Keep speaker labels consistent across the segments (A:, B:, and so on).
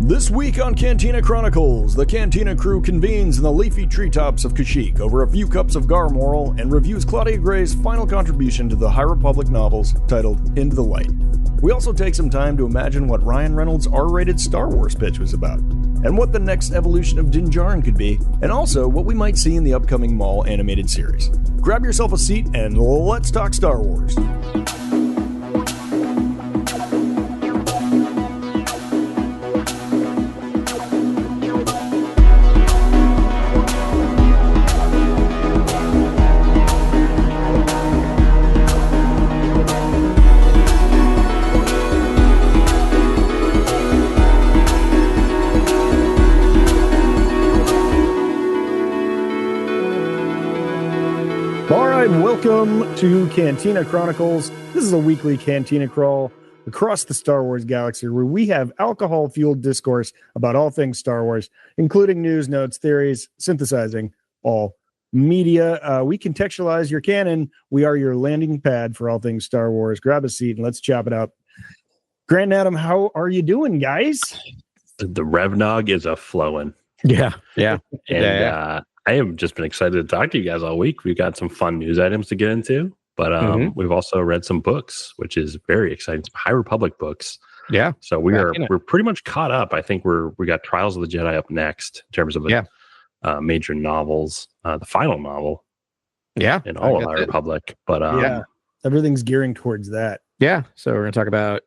A: This week on Cantina Chronicles, the Cantina crew convenes in the leafy treetops of Kashyyyk over a few cups of Maul and reviews Claudia Gray's final contribution to the High Republic novels titled Into the Light. We also take some time to imagine what Ryan Reynolds' R-rated Star Wars pitch was about, and what the next evolution of Din Djarin could be, and also what we might see in the upcoming Maul animated series. Grab yourself a seat and let's talk Star Wars. Welcome to Cantina Chronicles. This is a weekly Cantina crawl across the Star Wars galaxy where we have alcohol-fueled discourse about all things Star Wars, including news, notes, theories, synthesizing all media. We contextualize your canon. We are your landing pad for all things Star Wars. Grab a seat and let's chop it up. Grant and Adam, how are you doing, guys?
B: The Revnog is a-flowing.
C: Yeah.
B: And I have just been excited to talk to you guys all week. We've got some fun news items to get into, but we've also read some books, which is very exciting. Some High Republic books.
C: Yeah.
B: So we're pretty much caught up. I think we got Trials of the Jedi up next in terms of the major novels, the final novel.
C: Yeah.
B: In all of High Republic. But
A: everything's gearing towards that.
C: Yeah. So we're going to talk about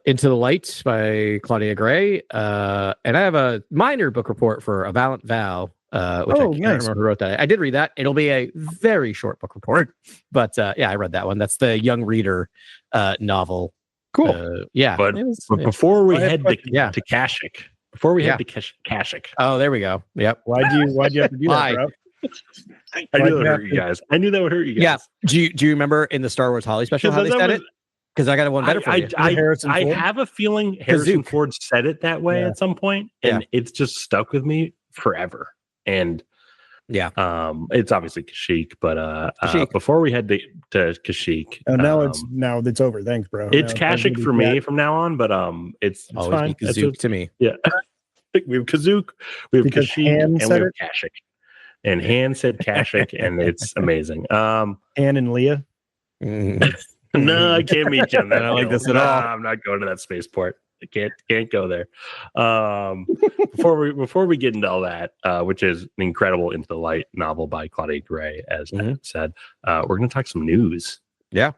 C: Into the Light by Claudia Gray. And I have a minor book report for A Valiant Vow. Which I can't remember who wrote that. I did read that. It'll be a very short book report, but I read that one. That's the young reader novel.
A: Cool.
B: But before we head to Kashyyyk, Kashyyyk.
C: Oh, there we go. Yep.
A: Why'd you have to do that, bro?
B: I knew that would hurt you guys. I knew that would hurt you guys.
C: Yeah. Do you remember in the Star Wars Holly special how they said it? Because I got one better for you.
B: I have a feeling Harrison Ford said it that way at some point, and it's just stuck with me forever. And it's obviously Kashyyyk, but before we head to Kashyyyk,
A: now it's over. Thanks, bro.
B: It's Kashyyyk for me from now on, but it's
C: always
B: fine.
C: Kazook to me.
B: Yeah, we have Kazook, we have Kashyyyk, and we have Kashyyyk. And Han said Kashyyyk, and it's amazing.
A: Han and Leah.
B: No, I can't meet you on that.
C: I don't like this at all.
B: I'm not going to that spaceport. I can't go there. Before we get into all that, which is an incredible Into the Light novel by Claudia Gray, as Matt said, we're going to talk some news.
C: Yeah,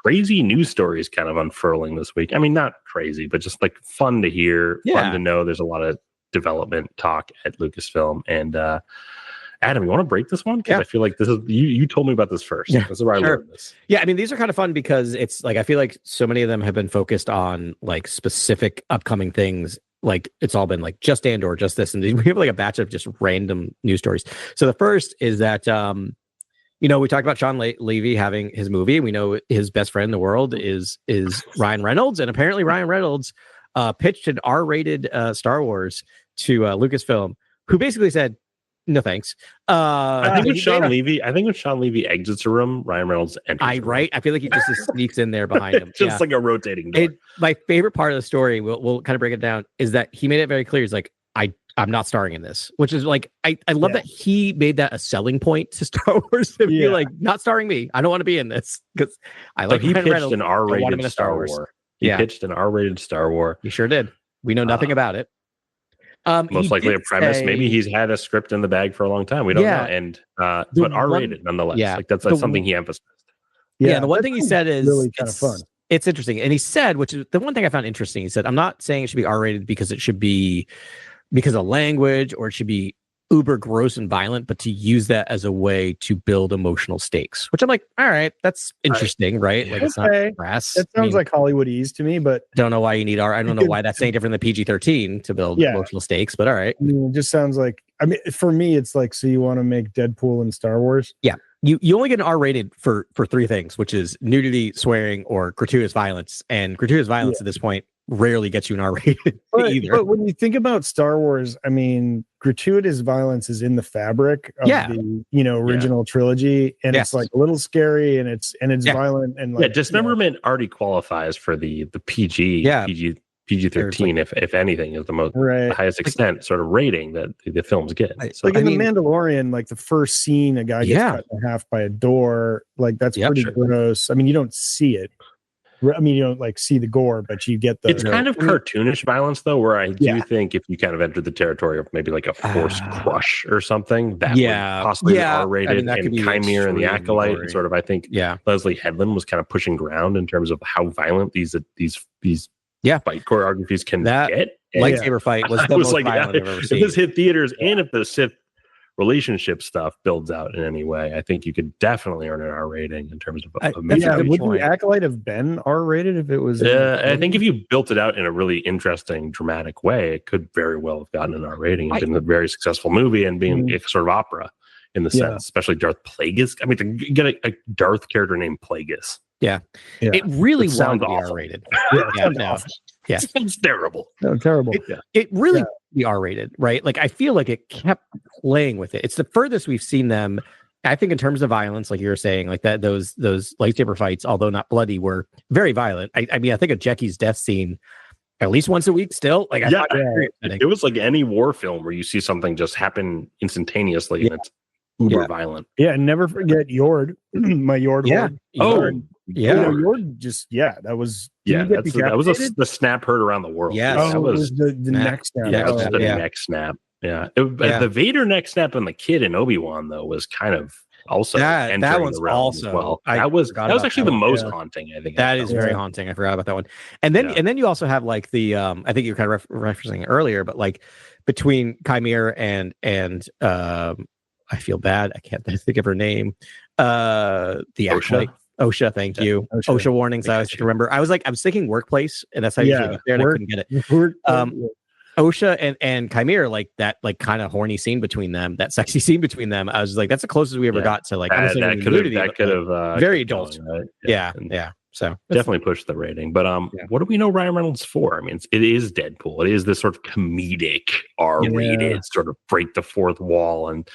B: crazy news stories kind of unfurling this week. I mean, not crazy, but just like fun to hear, fun to know. There's a lot of development talk at Lucasfilm, and Adam, you want to break this one? Because I feel like this is you told me about this first.
C: Yeah,
B: this is where I learned this.
C: Yeah, I mean, these are kind of fun because it's like I feel like so many of them have been focused on like specific upcoming things. Like it's all been like just Andor, just this, and we have like a batch of just random news stories. So the first is that we talked about Sean Levy having his movie. We know his best friend in the world is Ryan Reynolds, and apparently Ryan Reynolds pitched an R-rated Star Wars to Lucasfilm, who basically said, no thanks.
B: I think when Sean Levy exits a room, Ryan Reynolds enters.
C: Right. I feel like he just sneaks in there behind him.
B: Just like a rotating door.
C: My favorite part of the story, we'll kind of break it down, is that he made it very clear. He's like, I'm not starring in this, which is like I love that he made that a selling point to Star Wars to be like, not starring me. I don't want to be in this because I like.
B: He pitched an R-rated Star Wars. He pitched an R-rated Star Wars.
C: He sure did. We know nothing about it.
B: Most likely a premise. Maybe he's had a script in the bag for a long time. We don't know. And but R-rated nonetheless. Yeah, like that's something he emphasized.
C: Yeah, the one thing he said is
A: really kind of fun.
C: It's interesting. And he said, which is the one thing I found interesting, he said, I'm not saying it should be R-rated because it should be because of language or it should be uber gross and violent, but to use that as a way to build emotional stakes, which I'm like, all right, that's interesting, right? Like it's not crass.
A: That sounds like Hollywoodese to me, but
C: don't know why you need I don't know why that's any different than PG-13 to build emotional stakes, but all right.
A: I mean, it just sounds like, I mean, for me, it's like, so you want to make Deadpool and Star Wars?
C: Yeah. You only get an R-rated for three things, which is nudity, swearing, or gratuitous violence. And gratuitous violence at this point rarely gets you an R-rated either.
A: But when you think about Star Wars, I mean, gratuitous violence is in the fabric of the original trilogy, and it's like a little scary, and it's violent, and like
B: dismemberment already qualifies for the PG PG-13, if anything, is the highest extent sort of rating that the films get.
A: So, The Mandalorian, like the first scene, a guy gets cut in half by a door. Like that's pretty gross. I mean, you don't see it. I mean, you don't like see the gore, but you get the.
B: It's kind of cartoonish violence, though, where I do think if you kind of enter the territory of maybe like a forced crush or something, that would possibly be R-rated. And Chimere and the Acolyte, and sort of, I think Leslie Headland was kind of pushing ground in terms of how violent these fight choreographies can get.
C: Lightsaber fight was the most violent I've ever seen.
B: If this hit theaters and if the Sith relationship stuff builds out in any way, I think you could definitely earn an R rating in terms of
A: would the Acolyte have been R rated if it was?
B: I think if you built it out in a really interesting, dramatic way, it could very well have gotten an R rating and been a very successful movie and being a sort of opera in the sense, especially Darth Plagueis. I mean, to get a Darth character named Plagueis.
C: Yeah. It really wanted to be R rated.
B: It sounds terrible.
A: No, terrible.
C: It really be R-rated, right? Like I feel like it kept playing with it. It's the furthest we've seen them. I think in terms of violence, like you were saying, like that those lightsaber fights, although not bloody, were very violent. I mean, I think of Jackie's death scene at least once a week still. Like
B: it was like any war film where you see something just happen instantaneously and it's uber violent.
A: Yeah, and never forget Yord, my Yord.
C: Yord.
A: Yord just that was
B: that was the snap heard around the world.
A: That was the neck snap.
B: Yeah, the neck snap. Yeah, the Vader neck snap and the kid in Obi-Wan though was kind of also
C: that one's also
B: as well. That was actually the most haunting. I think
C: that is very haunting. I forgot about that one. And then you also have like the I think you were kind of referencing earlier, but like between Chimere and I feel bad. I can't think of her name. The Acolyte. OSHA, thank you. OSHA warnings. I always remember. I was thinking workplace, and that's how you get there, and I couldn't get it. OSHA and Chimere, like that, like kind of horny scene between them, that sexy scene between them. I was like, that's the closest we ever got to like
B: that could have
C: very adult. Right? Yeah. So
B: definitely pushed the rating. But what do we know Ryan Reynolds for? I mean, it is Deadpool. It is this sort of comedic R-rated sort of break the fourth wall and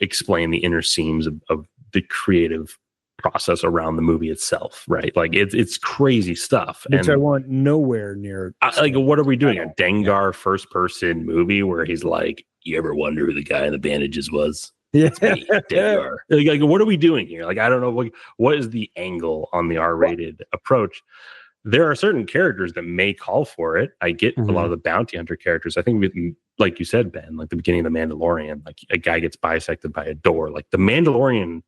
B: explain the inner seams of the creative process around the movie itself, right? Like it's crazy stuff,
A: which I want nowhere near.
B: Like, what are we doing? A Dengar first-person movie where he's like, "You ever wonder who the guy in the bandages was?" It's me, Dengar. Like, what are we doing here? Like, I don't know. What is the angle on the R-rated approach? There are certain characters that may call for it. I get a lot of the bounty hunter characters. I think, like you said, Ben, like the beginning of the Mandalorian, like a guy gets bisected by a door. Like the Mandalorian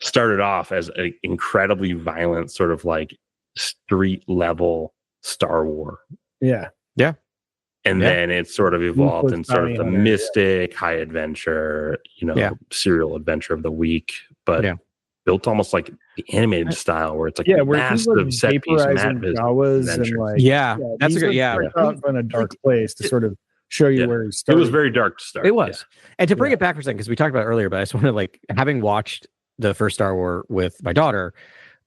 B: started off as an incredibly violent sort of like street level Star Wars. And then it sort of evolved in sort of the mystic high adventure, serial adventure of the week, but built almost like the animated style where it's like massive set piece
A: Jawas and like
C: that's a good
A: in a dark place to sort of show you where he started.
B: It was very dark to start.
C: It was. And to bring it back for a second, because we talked about it earlier, but I just want to like having watched the first Star Wars with my daughter,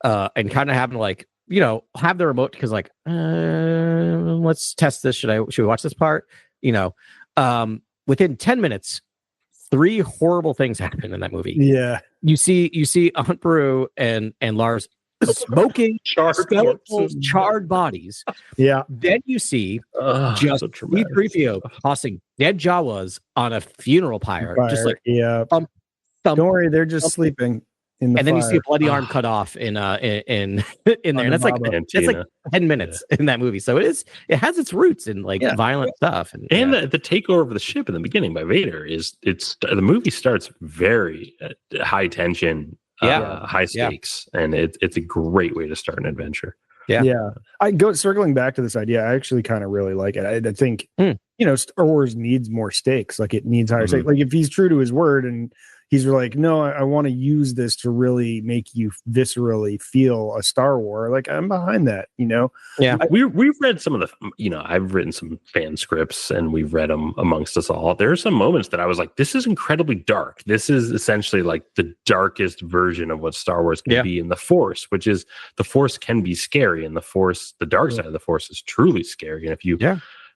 C: and kind of having to like, have the remote because like, let's test this. Should we watch this part? Within 10 minutes, 3 horrible things happen in that movie.
A: Yeah.
C: You see Aunt Beru and Lars smoking charred bodies.
A: Yeah.
C: Then you see just C-3PO tossing dead Jawas on a funeral pyre. Just like
A: don't worry, they're just sleeping in the
C: and
A: fire.
C: Then you see a bloody arm cut off in there, and that's like 10 minutes in that movie. So it has its roots in like violent stuff,
B: and the takeover of the ship in the beginning by Vader the movie starts very high tension, high stakes, and it's a great way to start an adventure.
A: Circling back to this idea, I actually kind of really like it. I think Star Wars needs more stakes. Like it needs higher stakes. Like if he's true to his word and he's like, no, I want to use this to really make you viscerally feel a Star Wars. Like I'm behind that,
C: Yeah,
B: we've read some of the, I've written some fan scripts and we've read them amongst us all. There are some moments that I was like, this is incredibly dark. This is essentially like the darkest version of what Star Wars can be in the Force, which is the Force can be scary, and the dark side of the Force is truly scary. And if you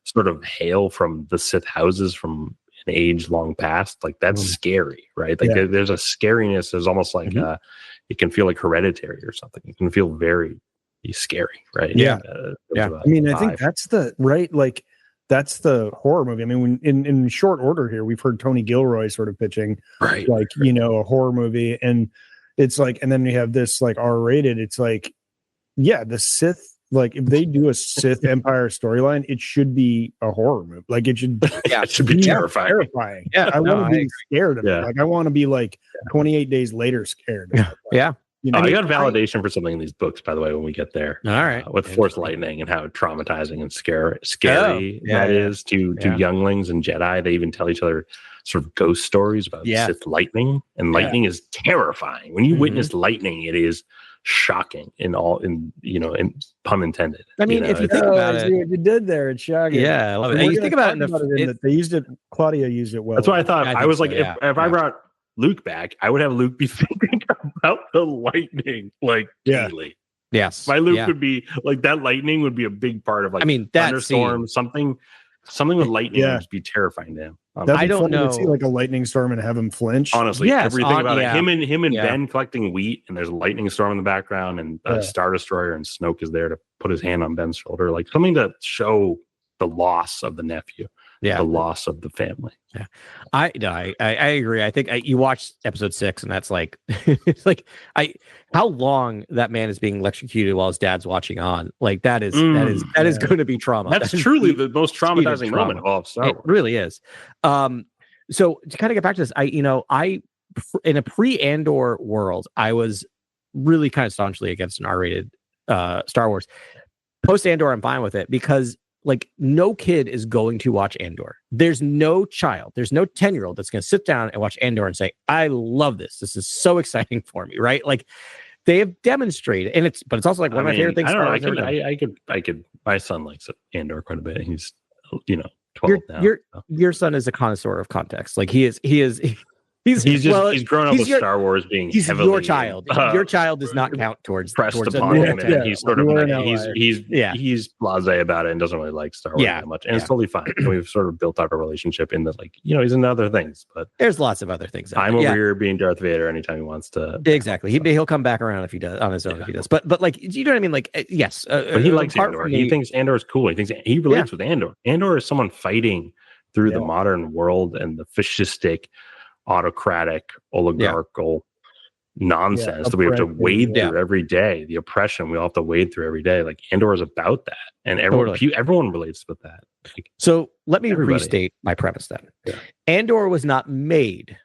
B: sort of hail from the Sith houses from an age long past, like that's scary, right? Like there's a scariness. There's almost like it can feel like Hereditary or something. It can feel very be scary, right?
A: Yeah.
C: Yeah.
A: I mean, I think that's the right, like that's the horror movie. I mean, when in short order here, we've heard Tony Gilroy sort of pitching,
B: right,
A: like, you know, a horror movie, and it's like, and then we have this like R-rated. It's like, yeah, the Sith. Like, if they do a Sith Empire storyline, it should be a horror movie. Like, it should,
B: it should be terrifying.
A: Yeah, I want to be scared of it. Like, I want to be like 28 days later scared.
C: Yeah.
B: You know, I got validation for something in these books, by the way, when we get there.
C: All right.
B: With Force lightning and how traumatizing and scary that is to younglings and Jedi. They even tell each other sort of ghost stories about Sith lightning, and lightning is terrifying. When you witness lightning, it is shocking in pun intended.
C: I mean, if you think about it,
A: what you did there, it's shocking.
C: Yeah, I love it. And you think about it,
A: they used it. Claudia used it well.
B: That's what I thought. I was like, if I brought Luke back, I would have Luke be thinking about the lightning like daily.
C: Yes,
B: my Luke would be like, that lightning would be a big part of, like, that thunderstorm, something with lightning would be terrifying to him.
A: I don't know. See like a lightning storm and have him flinch.
B: Honestly, everything about it. Him and Ben collecting wheat, and there's a lightning storm in the background, and a Star Destroyer, and Snoke is there to put his hand on Ben's shoulder, like something to show the loss of the nephew. The loss of the family.
C: Yeah, I agree. I think you watch episode 6, and that's like, it's like how long that man is being electrocuted while his dad's watching on. Like that is going to be trauma.
B: That's truly the most traumatizing moment of all of Star Wars.
C: It really is. So to kind of get back to this, I in a pre-Andor world, I was really kind of staunchly against an R-rated Star Wars. Post Andor, I'm fine with it, because like no kid is going to watch Andor. There's no child, there's no 10-year-old that's going to sit down and watch Andor and say, I love this. This is so exciting for me, right? Like they have demonstrated, and it's also like one of my favorite things.
B: I could. My son likes Andor quite a bit. He's 12 now.
C: Your son is a connoisseur of context. Like he's he's grown up with Star Wars being heavily your child. Your child does not count towards
B: upon him, and he's sort of he's blasé about it and doesn't really like Star Wars that much, and it's totally fine. We've sort of built out a relationship in that, like, he's into other things, but
C: there's lots of other things.
B: I'm over here being Darth Vader anytime he wants to.
C: Exactly, he'll come back around if he does on his own if he does. But like, you know what I mean? Like, yes,
B: but he likes Andor. He thinks Andor is cool. He relates with Andor. Andor is someone fighting through the modern world and the fascistic, autocratic, oligarchical nonsense that we have to wade through every day. The oppression we all have to wade through every day. Like Andor is about that, and everyone relates with that. Like,
C: so let me restate my premise then. Yeah. Andor was not made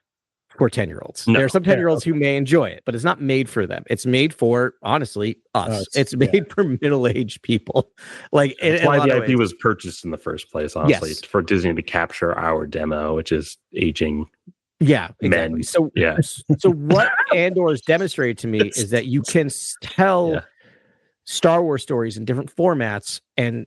C: for 10-year-olds. There are some 10-year-olds who may enjoy it, but it's not made for them. It's made for, honestly, us. It's made for middle-aged people. Like,
B: that's why the IP was purchased in the first place. Honestly, for Disney to capture our demo, which is aging.
C: Yeah, exactly.
B: Men.
C: So what Andor has demonstrated to me is that you can tell Star Wars stories in different formats and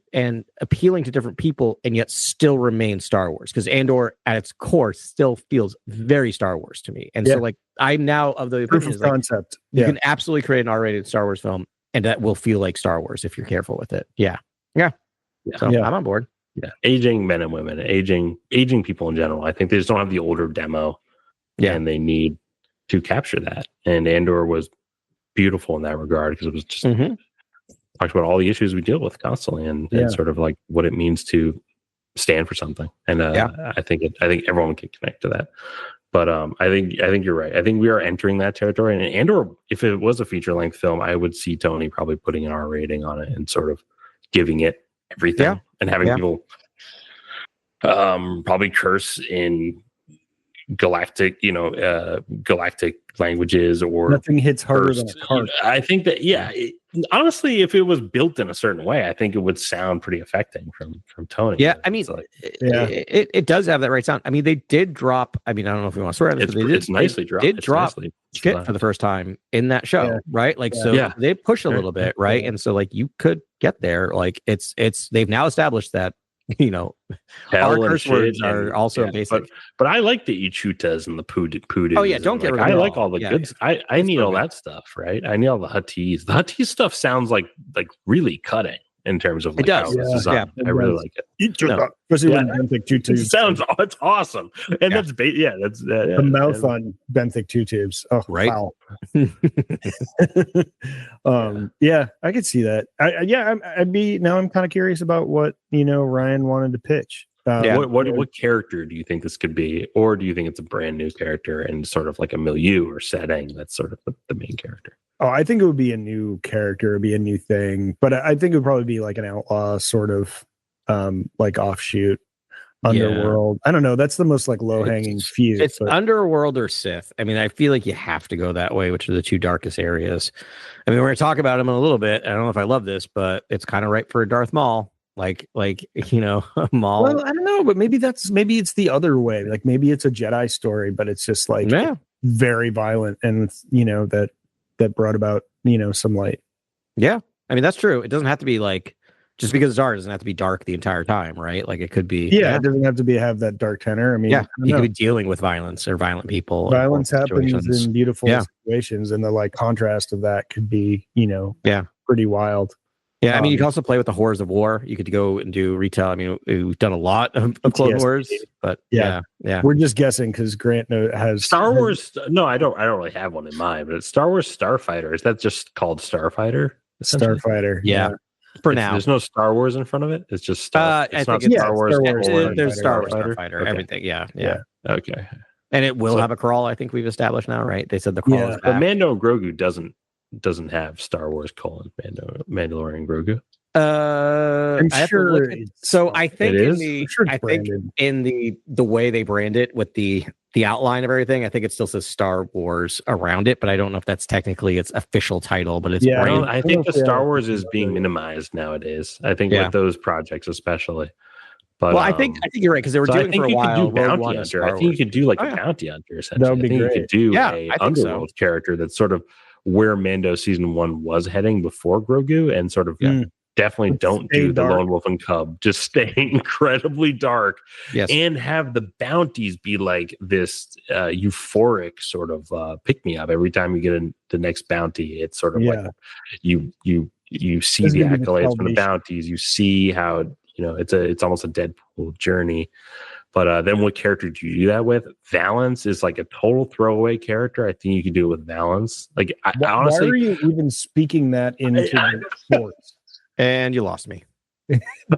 C: appealing to different people, and yet still remain Star Wars, because Andor at its core still feels very Star Wars to me. And so, like, I'm now of the opinion,
A: concept.
C: You can absolutely create an R-rated Star Wars film, and that will feel like Star Wars if you're careful with it. So I'm on board.
B: Aging men and women, aging people in general. I think they just don't have the older demo, and they need to capture that. And Andor was beautiful in that regard, because it was just talked about all the issues we deal with constantly, and sort of like what it means to stand for something. And I think everyone can connect to that. But I think you're right. I think we are entering that territory. And Andor, if it was a feature length film, I would see Tony probably putting an R rating on it and sort of giving it everything, and having people probably curse in galactic languages, or
A: nothing hits harder than a cart.
B: I think that honestly, if it was built in a certain way, I think it would sound pretty affecting from Tony.
C: I mean, it does have that right sound. I mean, they did drop. I mean, I don't know if we want to swear at it, but
B: it's nicely dropped.
C: Did drop shit for the first time in that show, right? Like, so they push a little bit, right? And so, like, you could get there. Like, it's they've now established that, our curse words are also basic.
B: But I like the Ichutas and the Poodoos.
C: Oh yeah, don't get rid of it.
B: I like all the good. I need all that stuff, right? I need all the Huttese. The Huttese stuff sounds like really cutting. in terms of
C: It
B: like
C: does.
B: how this is on.
A: Yeah,
B: I really like it.
A: Especially when Benthic two
B: It
A: tubes.
B: sounds it's awesome, and
C: Yeah.
B: that's
A: The mouth on Benthic two tubes. Oh,
C: Right.
A: wow. Yeah, I could see that. Now I'm kind of curious about what Ryan wanted to pitch.
B: What character do you think this could be, or do you think it's a brand new character and sort of like a milieu or setting that's sort of the main character?
A: Oh, I think it would be a new character, it'd be a new thing, but I think it would probably be like an outlaw sort of like offshoot underworld. I don't know. That's the most like low hanging fruit.
C: It's underworld or Sith. I mean, I feel like you have to go that way, which are the two darkest areas. I mean, we're going to talk about them in a little bit. I don't know if I love this, but it's kind of right for Darth Maul. Like Maul.
A: Well, I don't know, but maybe it's the other way. Like maybe it's a Jedi story, but it's just like very violent, and that brought about some light.
C: Yeah, I mean that's true. It doesn't have to be like just because it's dark, it doesn't have to be dark the entire time, right? Like it could be.
A: Yeah, it doesn't have to have that dark tenor. I mean,
C: you could be dealing with violence or violent people.
A: Violence happens in beautiful situations, and the like contrast of that could be pretty wild.
C: Yeah, I mean, you can also play with the horrors of war. You could go and do retail. I mean, we've done a lot of Clone Wars, but yeah.
A: We're just guessing because Grant has
B: Star Wars. No, I don't really have one in mind, but it's Star Wars Starfighter. Is that just called Starfighter?
A: Starfighter.
C: Yeah. For now,
B: there's no Star Wars in front of it. It's just Star.
C: I think it's
B: Star Wars.
C: There's Star Wars Starfighter. Okay. Everything. Yeah.
B: Okay.
C: And it will have a crawl. I think we've established now, right? They said the crawl is back.
B: But Mando and Grogu doesn't have Star Wars : Mandalorian Grogu.
A: I'm sure.
C: So I think in the way they brand it with the outline of everything, I think it still says Star Wars around it, but I don't know if that's technically its official title. But it's branded.
B: I think the Star Wars is being minimized nowadays. I think with those projects especially. But,
C: I think you're right because they were doing for a while.
B: Bounty Hunter. I think you could do like a Bounty Hunter. Essentially,
A: that would be great.
B: You could do a underworld character that's sort of where Mando season 1 was heading before Grogu, and sort of definitely don't do the Lone Wolf and Cub. Just stay incredibly dark, and have the bounties be like this euphoric sort of pick me up every time you get the next bounty. It's sort of like you see the accolades from the bounties. You see how it's almost a Deadpool journey. But then what character do you do that with? Valance is like a total throwaway character. I think you could do it with Valance. Like, honestly,
A: why are you even speaking that into sports?
C: And you lost me.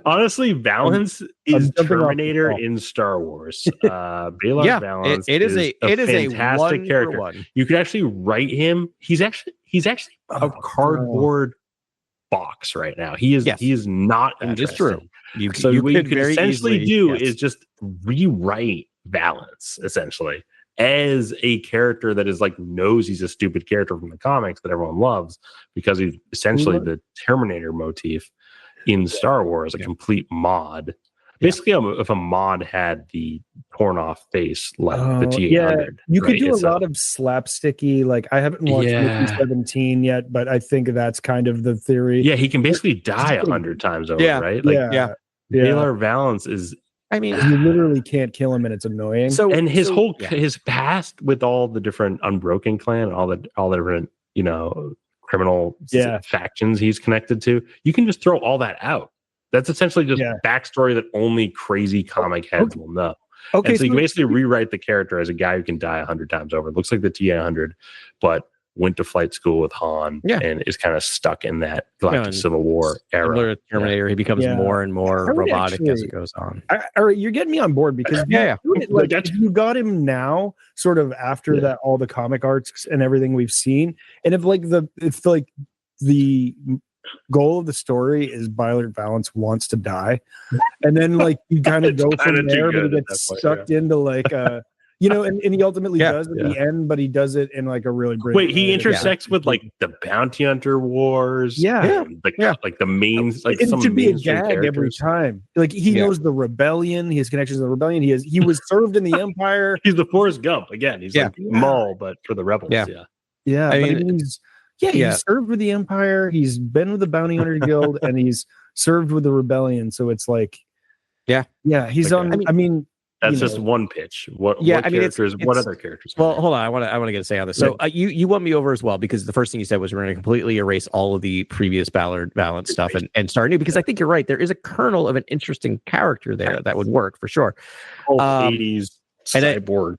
B: Honestly, Valance is Terminator in Star Wars. Baylar Valance is a fantastic character. You could actually write him. He's actually a cardboard box right now. He is not interesting.
C: It's true.
B: What you could essentially do is just rewrite Valance essentially as a character that is like knows he's a stupid character from the comics that everyone loves because he's essentially the Terminator motif in Star Wars, a complete mod. Basically, if a mod had the torn off face like the T-800.
A: You could do a lot of slapsticky, like I haven't watched Mickey 17 yet, but I think that's kind of the theory.
B: Yeah, he can basically die 100 times over, right? Like, Baylar Valance is.
C: I mean,
A: you literally can't kill him, and it's annoying.
B: His past with all the different Unbroken clan, and all the different criminal factions he's connected to, you can just throw all that out. That's essentially just backstory that only crazy comic heads will know. Okay, and so you can basically rewrite the character as a guy who can die 100 times over. It looks like the T-800, but went to flight school with Han and is kind of stuck in that Galactic Civil War era.
C: Terminator, he becomes more and more robotic as it goes on.
A: You're getting me on board because if you got him now, sort of after that, all the comic arcs and everything we've seen, and if the goal of the story is Baylar Valance wants to die, and then like you kind of go from there, but he gets sucked into like and he ultimately does at the end, but he does it in like a really brilliant
B: he intersects with like the Bounty Hunter Wars, like the main, like
A: it
B: some
A: should be a gag every time. Like he knows the rebellion, he has connections to the rebellion. He was served in the Empire.
B: He's the Forrest Gump again. He's like Maul, but for the rebels.
A: He's served with the Empire. He's been with the Bounty Hunter Guild, and he's served with the rebellion. So it's like, he's on. I mean,
B: That's just one pitch. What characters? What other characters?
C: Well, hold on. I want to get a say on this. So you won me over as well, because the first thing you said was we're going to completely erase all of the previous Ballard stuff and start new. Because I think you're right. There is a kernel of an interesting character there that would work for sure.
B: 80s cyborg.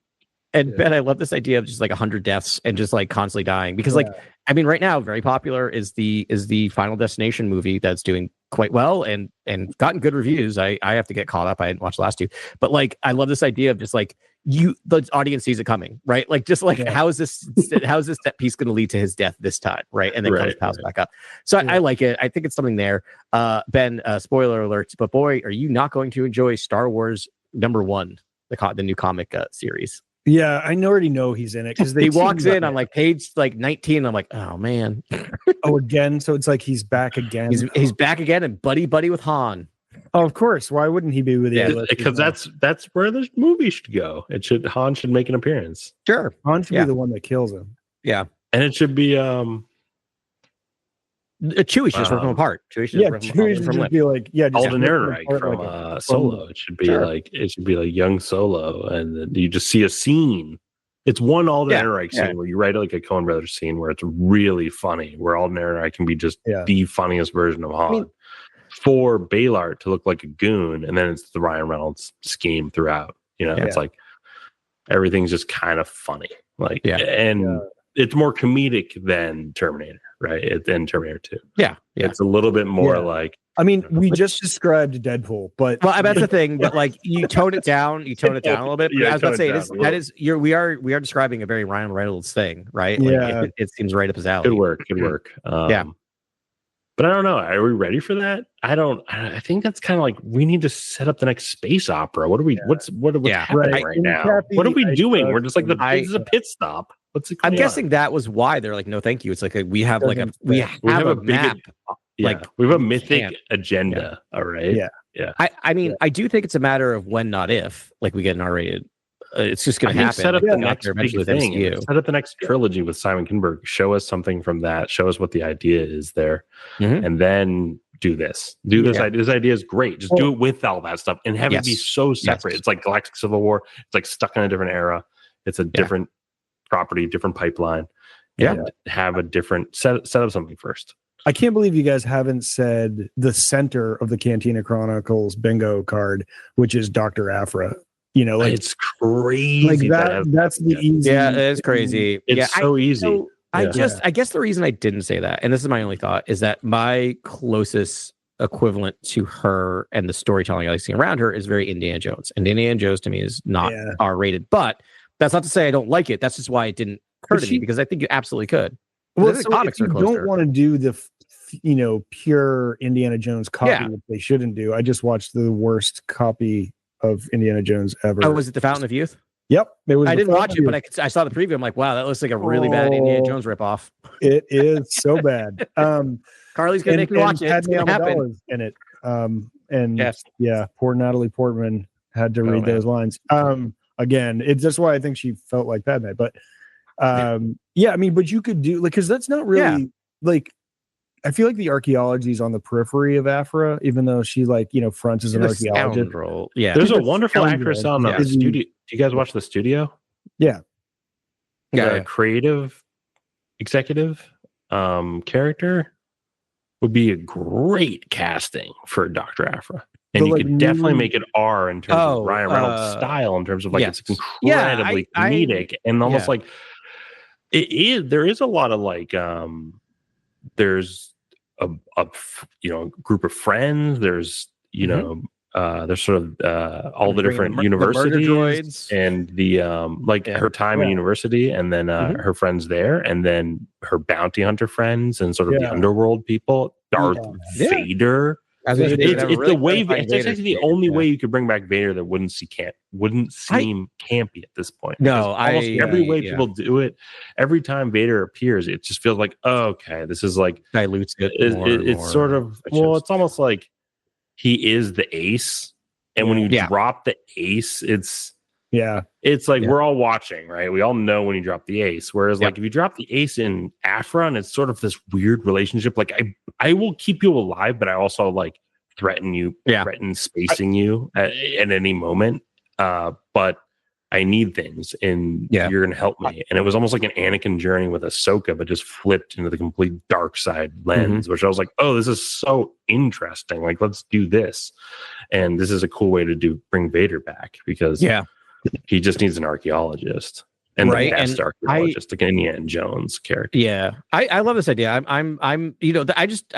C: And Ben, I love this idea of just like 100 deaths and just like constantly dying, because like, I mean, right now, very popular is the Final Destination movie that's doing quite well and gotten good reviews. I have to get caught up. I didn't watch the last two, but like, I love this idea of just like the audience sees it coming, right? Like, just like, how is this set piece going to lead to his death this time, right? And then comes pows back up. So I like it. I think it's something there. Ben, spoiler alerts, but boy, are you not going to enjoy Star Wars #1, the new comic series?
A: Yeah, I already know he's in it because
C: he walks in on like page like 19. I'm like, oh man.
A: Again. So it's like he's back again.
C: He's back again and buddy with Han.
A: Oh, of course. Why wouldn't he be with you?
B: Because that's where the movie should go. Han should make an appearance.
C: Sure.
A: Han should be the one that kills him.
C: Yeah.
B: And it should be
C: Chewie's just ripping him apart. Chewie's
A: just be like,
B: Alden Ehrenreich from Solo. It should be like young Solo, and then you just see a scene. It's one Alden Ehrenreich scene where you write like a Coen Brothers scene where it's really funny, where Alden Ehrenreich can be just the funniest version of Han. I mean, for Baylart to look like a goon, and then it's the Ryan Reynolds scheme throughout. It's like everything's just kind of funny, it's more comedic than Terminator, right? Than Terminator 2.
C: Yeah.
B: It's a little bit more like.
A: I mean, we just described Deadpool, but
C: that's the thing. But like, you tone it down. You tone it down a little bit. I was about to say we are describing a very Ryan Reynolds thing, right? Like, it seems right up his alley.
B: Good work. But I don't know. Are we ready for that? I think that's kind of like, we need to set up the next space opera. What are we? What's happening right now? What are we doing? We're just like this is a pit stop.
C: I'm guessing that was why they're like, no, thank you. It's like we have a map.
B: Like we have a mythic agenda. All right.
C: Yeah. I mean, I do think it's a matter of when, not if. Like, we get an R-rated. It's just going to happen.
B: Set up the next big thing. Set up the next trilogy with Simon Kinberg. Show us something from that. Show us what the idea is there, and then do this. This idea is great. Just do it with all that stuff and have it be so separate. It's like Galactic Civil War. It's like stuck in a different era. It's a different property, different pipeline. And have a different set up something first.
A: I can't believe you guys haven't said the center of the Cantina Chronicles bingo card, which is Dr. Aphra.
B: It's crazy.
A: Like that's the easy.
C: Yeah, it is crazy.
B: It's so easy.
C: I guess the reason I didn't say that, and this is my only thought, is that my closest equivalent to her and the storytelling I see around her is very Indiana Jones. And Indiana Jones to me is not R-rated, but that's not to say I don't like it. That's just why it didn't occur to me, because I think you absolutely could.
A: Well, so if you don't want to do the pure Indiana Jones copy, that they shouldn't do. I just watched the worst copy of Indiana Jones ever.
C: Oh, was it The Fountain of Youth?
A: Yep. It was.
C: I didn't watch it, but I saw the preview. I'm like, wow, that looks like a really bad Indiana Jones ripoff.
A: It is so bad.
C: Carly's gonna make me watch it. It's gonna happen.
A: In it. Poor Natalie Portman had to read those lines. Again, it's just why I think she felt like Padme. But I mean, but you could do because that's not really like. I feel like the archaeology is on the periphery of Aphra, even though she fronts as an archaeologist.
C: Yeah,
B: there's a wonderful actress on the studio. Do you guys watch The Studio?
A: Yeah.
B: Creative executive character would be a great casting for Dr. Aphra. And you could definitely make it R in terms of Ryan Reynolds' style, in terms of it's incredibly comedic and almost like it is. There is a lot of there's a group of friends. There's there's sort of all the different universities and the her time in university, and then her friends there, and then her bounty hunter friends, and sort of the underworld people. Darth Vader. It's the way. It's actually the only way you could bring back Vader that wouldn't seem campy at this point.
C: No,
B: almost every way people do it, every time Vader appears, it just feels like, this is like
C: dilutes it.
B: It's sort of it's almost like he is the ace, and when you drop the ace, it's like we're all watching, right? We all know when you drop the ace. Whereas if you drop the ace in Aphra, and it's sort of this weird relationship. Like I will keep you alive, but I also threaten you, threaten spacing you at any moment. but I need things, and you're going to help me. And it was almost like an Anakin journey with Ahsoka, but just flipped into the complete dark side lens, which I was like, oh, this is so interesting. Like, let's do this. And this is a cool way to bring Vader back, because he just needs an archaeologist. And the best archaeologist, like Indiana Jones character.
C: Yeah, I love this idea. I'm I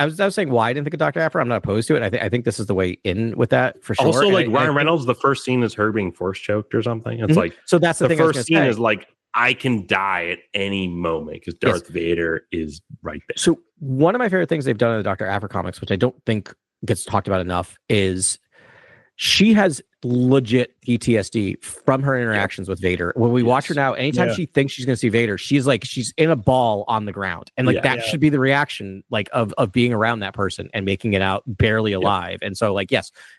C: was saying why I didn't think of Dr. Aphra. I'm not opposed to it. I think this is the way in with that for sure.
B: Also, like Ryan Reynolds, the first scene is her being force choked or something. It's like,
C: so that's the thing.
B: First scene is like, I can die at any moment because Darth Vader is right there.
C: So one of my favorite things they've done in the Dr. Aphra comics, which I don't think gets talked about enough, is she has legit PTSD from her interactions with Vader. When we watch her now, anytime she thinks she's going to see Vader, she's in a ball on the ground, and like that should be the reaction, like of being around that person and making it out barely alive. And so, like,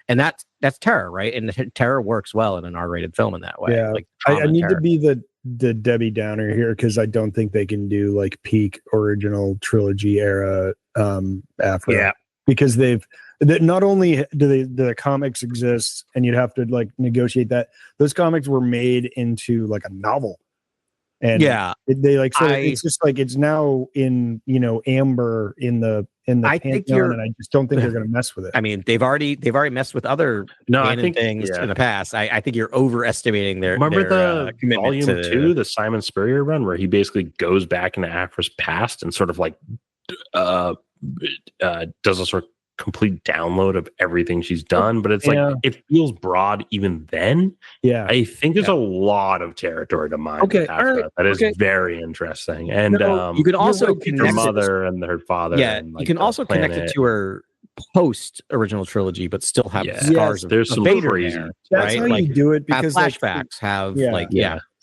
C: and that's terror, right? And terror works well in an R-rated film in that way.
A: Yeah,
C: like
A: I need to be the Debbie Downer here, because I don't think they can do like peak original trilogy era Aphra, because not only do the comics exist, and you'd have to like negotiate that, those comics were made into like a novel, and they like, so it's just like, it's now in amber in the Pantheon, and I just don't think they're going to mess with it.
C: I mean, they've already messed with other things in the past. I think you're overestimating their
B: the
C: commitment
B: volume 2, the Simon Spurrier run, where he basically goes back into Aphra's past and sort of like does a sort of complete download of everything she's done, but it's like, it feels broad even then. I think there's a lot of territory to mine. That is very interesting. And
C: you can also
B: connect her mother and her father. And, like,
C: you can also connect it to her post original trilogy, but still have scars of
B: there's some
C: Vader
B: crazy
C: there,
A: that's
C: right?
A: how
C: like,
A: you do it, because
C: flashbacks have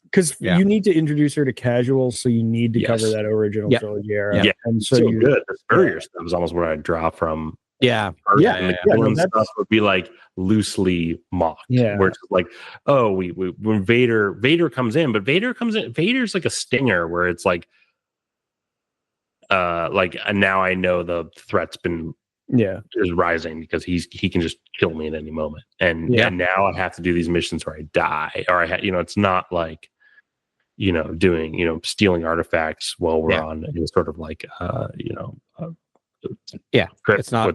A: because you need to introduce her to casuals, so you need to cover that original trilogy era.
B: And so good. The Spurrier stuff is almost where I draw from.
C: And
B: Stuff would be like loosely mocked. Where it's like, oh, when Vader comes in, but Vader's like a stinger, where it's like now I know the threat's been is rising, because he can just kill me at any moment, and now I have to do these missions where I die, or it's not like doing stealing artifacts while we're on sort of like
C: it's not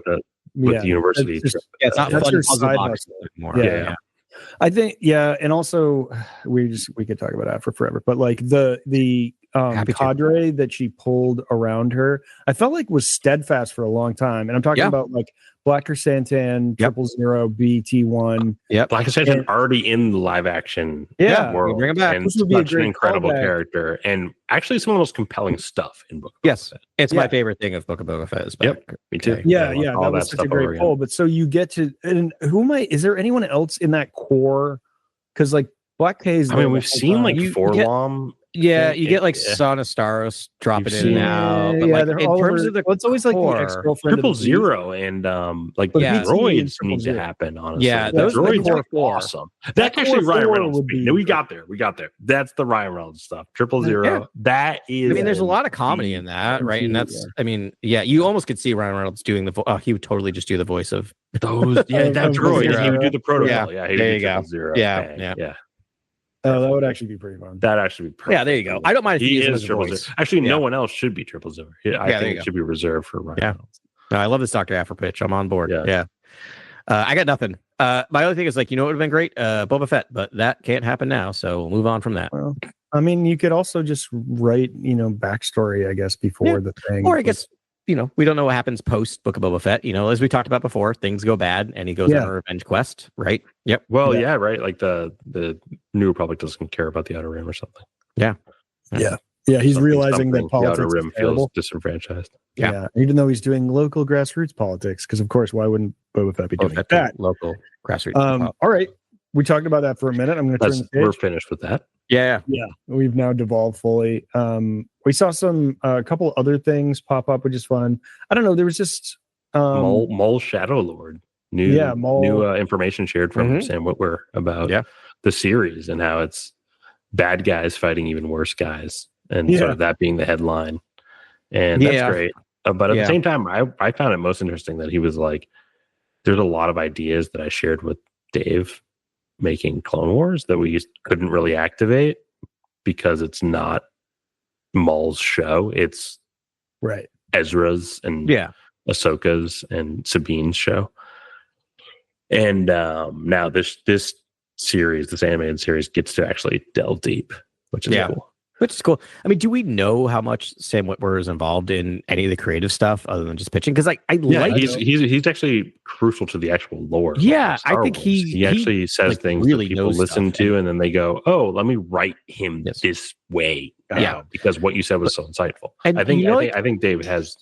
B: with the university.
C: It's not
A: that's
C: fun
A: your
C: puzzle
A: side
C: box
A: hustle.
C: anymore.
A: I think and also we could talk about Aphra forever, but like the cadre that she pulled around her, I felt like was steadfast for a long time, and I'm talking about like Black Chrysanthemum, 000, BT1.
B: Black Chrysanthemum already in the live action world.
C: Bring him back.
B: And such an incredible character, and actually some of the most compelling stuff in Book of Boba Fett.
C: It's my favorite thing of Book of Boba Fett is back.
B: Me too.
A: That was such a great pull. But so you get to, and is there anyone else in that core? Because like Black K's,
B: I mean, we've seen like Forlom.
C: You get like Son of Staros dropping in and out. But like, in terms of
A: it's always like the ex-girlfriend
B: 000 and like droids need to happen, honestly.
C: Those
B: droids are
C: core.
B: awesome. That's actually Ryan Reynolds. No, we got there. That's the Ryan Reynolds stuff. 000. That is.
C: I mean, there's a lot of comedy in that, right? And that's. I mean, you almost could see Ryan Reynolds doing the. He would totally just do the voice of
B: those. That droid. He would do the protocol.
C: There you go.
B: 000.
C: Yeah.
A: Oh, that would actually be pretty fun.
B: That'd actually be perfect.
C: Yeah, there you go. I don't mind if he is
B: voice. Actually, no one else should be 000. I think it should be reserved for Ryan Reynolds.
C: No, I love this Dr. Aphra pitch. I'm on board. I got nothing. My other thing is like, it would have been great, Boba Fett, but that can't happen now. So we'll move on from that.
A: Well, I mean, you could also just write, backstory, I guess, before the thing.
C: Or I guess, we don't know what happens post Book of Boba Fett. As we talked about before, things go bad and he goes on a revenge quest, right? Yep.
B: Well, right. Like the New Republic doesn't care about the Outer Rim or something.
A: Yeah. He's realizing that politics
B: the Outer Rim
A: is terrible.
B: feels disenfranchised.
A: Yeah. Even though he's doing local grassroots politics, because of course, why wouldn't Boba Fett be doing that?
C: Local grassroots.
A: All right. We talked about that for a minute. I'm going to turn the page.
B: We're finished with that.
A: Yeah. We've now devolved fully. We saw a couple other things pop up, which is fun. I don't know. There was just
B: Maul Shadow Lord. New information shared from Sam Witwer about the series and how it's bad guys fighting even worse guys, and sort of that being the headline. And that's great. But at the same time, I found it most interesting that he was like, there's a lot of ideas that I shared with Dave making Clone Wars that we couldn't really activate because it's not Maul's show. It's
A: right.
B: Ezra's and Ahsoka's and Sabine's show. And now this series, this animated series, gets to actually delve deep, which is cool.
C: Which is cool. I mean, do we know how much Sam Witwer is involved in any of the creative stuff other than just pitching? Because
B: he's actually crucial to the actual lore.
C: Yeah,
B: I think he actually says like things really that people listen to, and then they go, "Oh, let me write him this way." Because what you said was so insightful. And I think Dave has.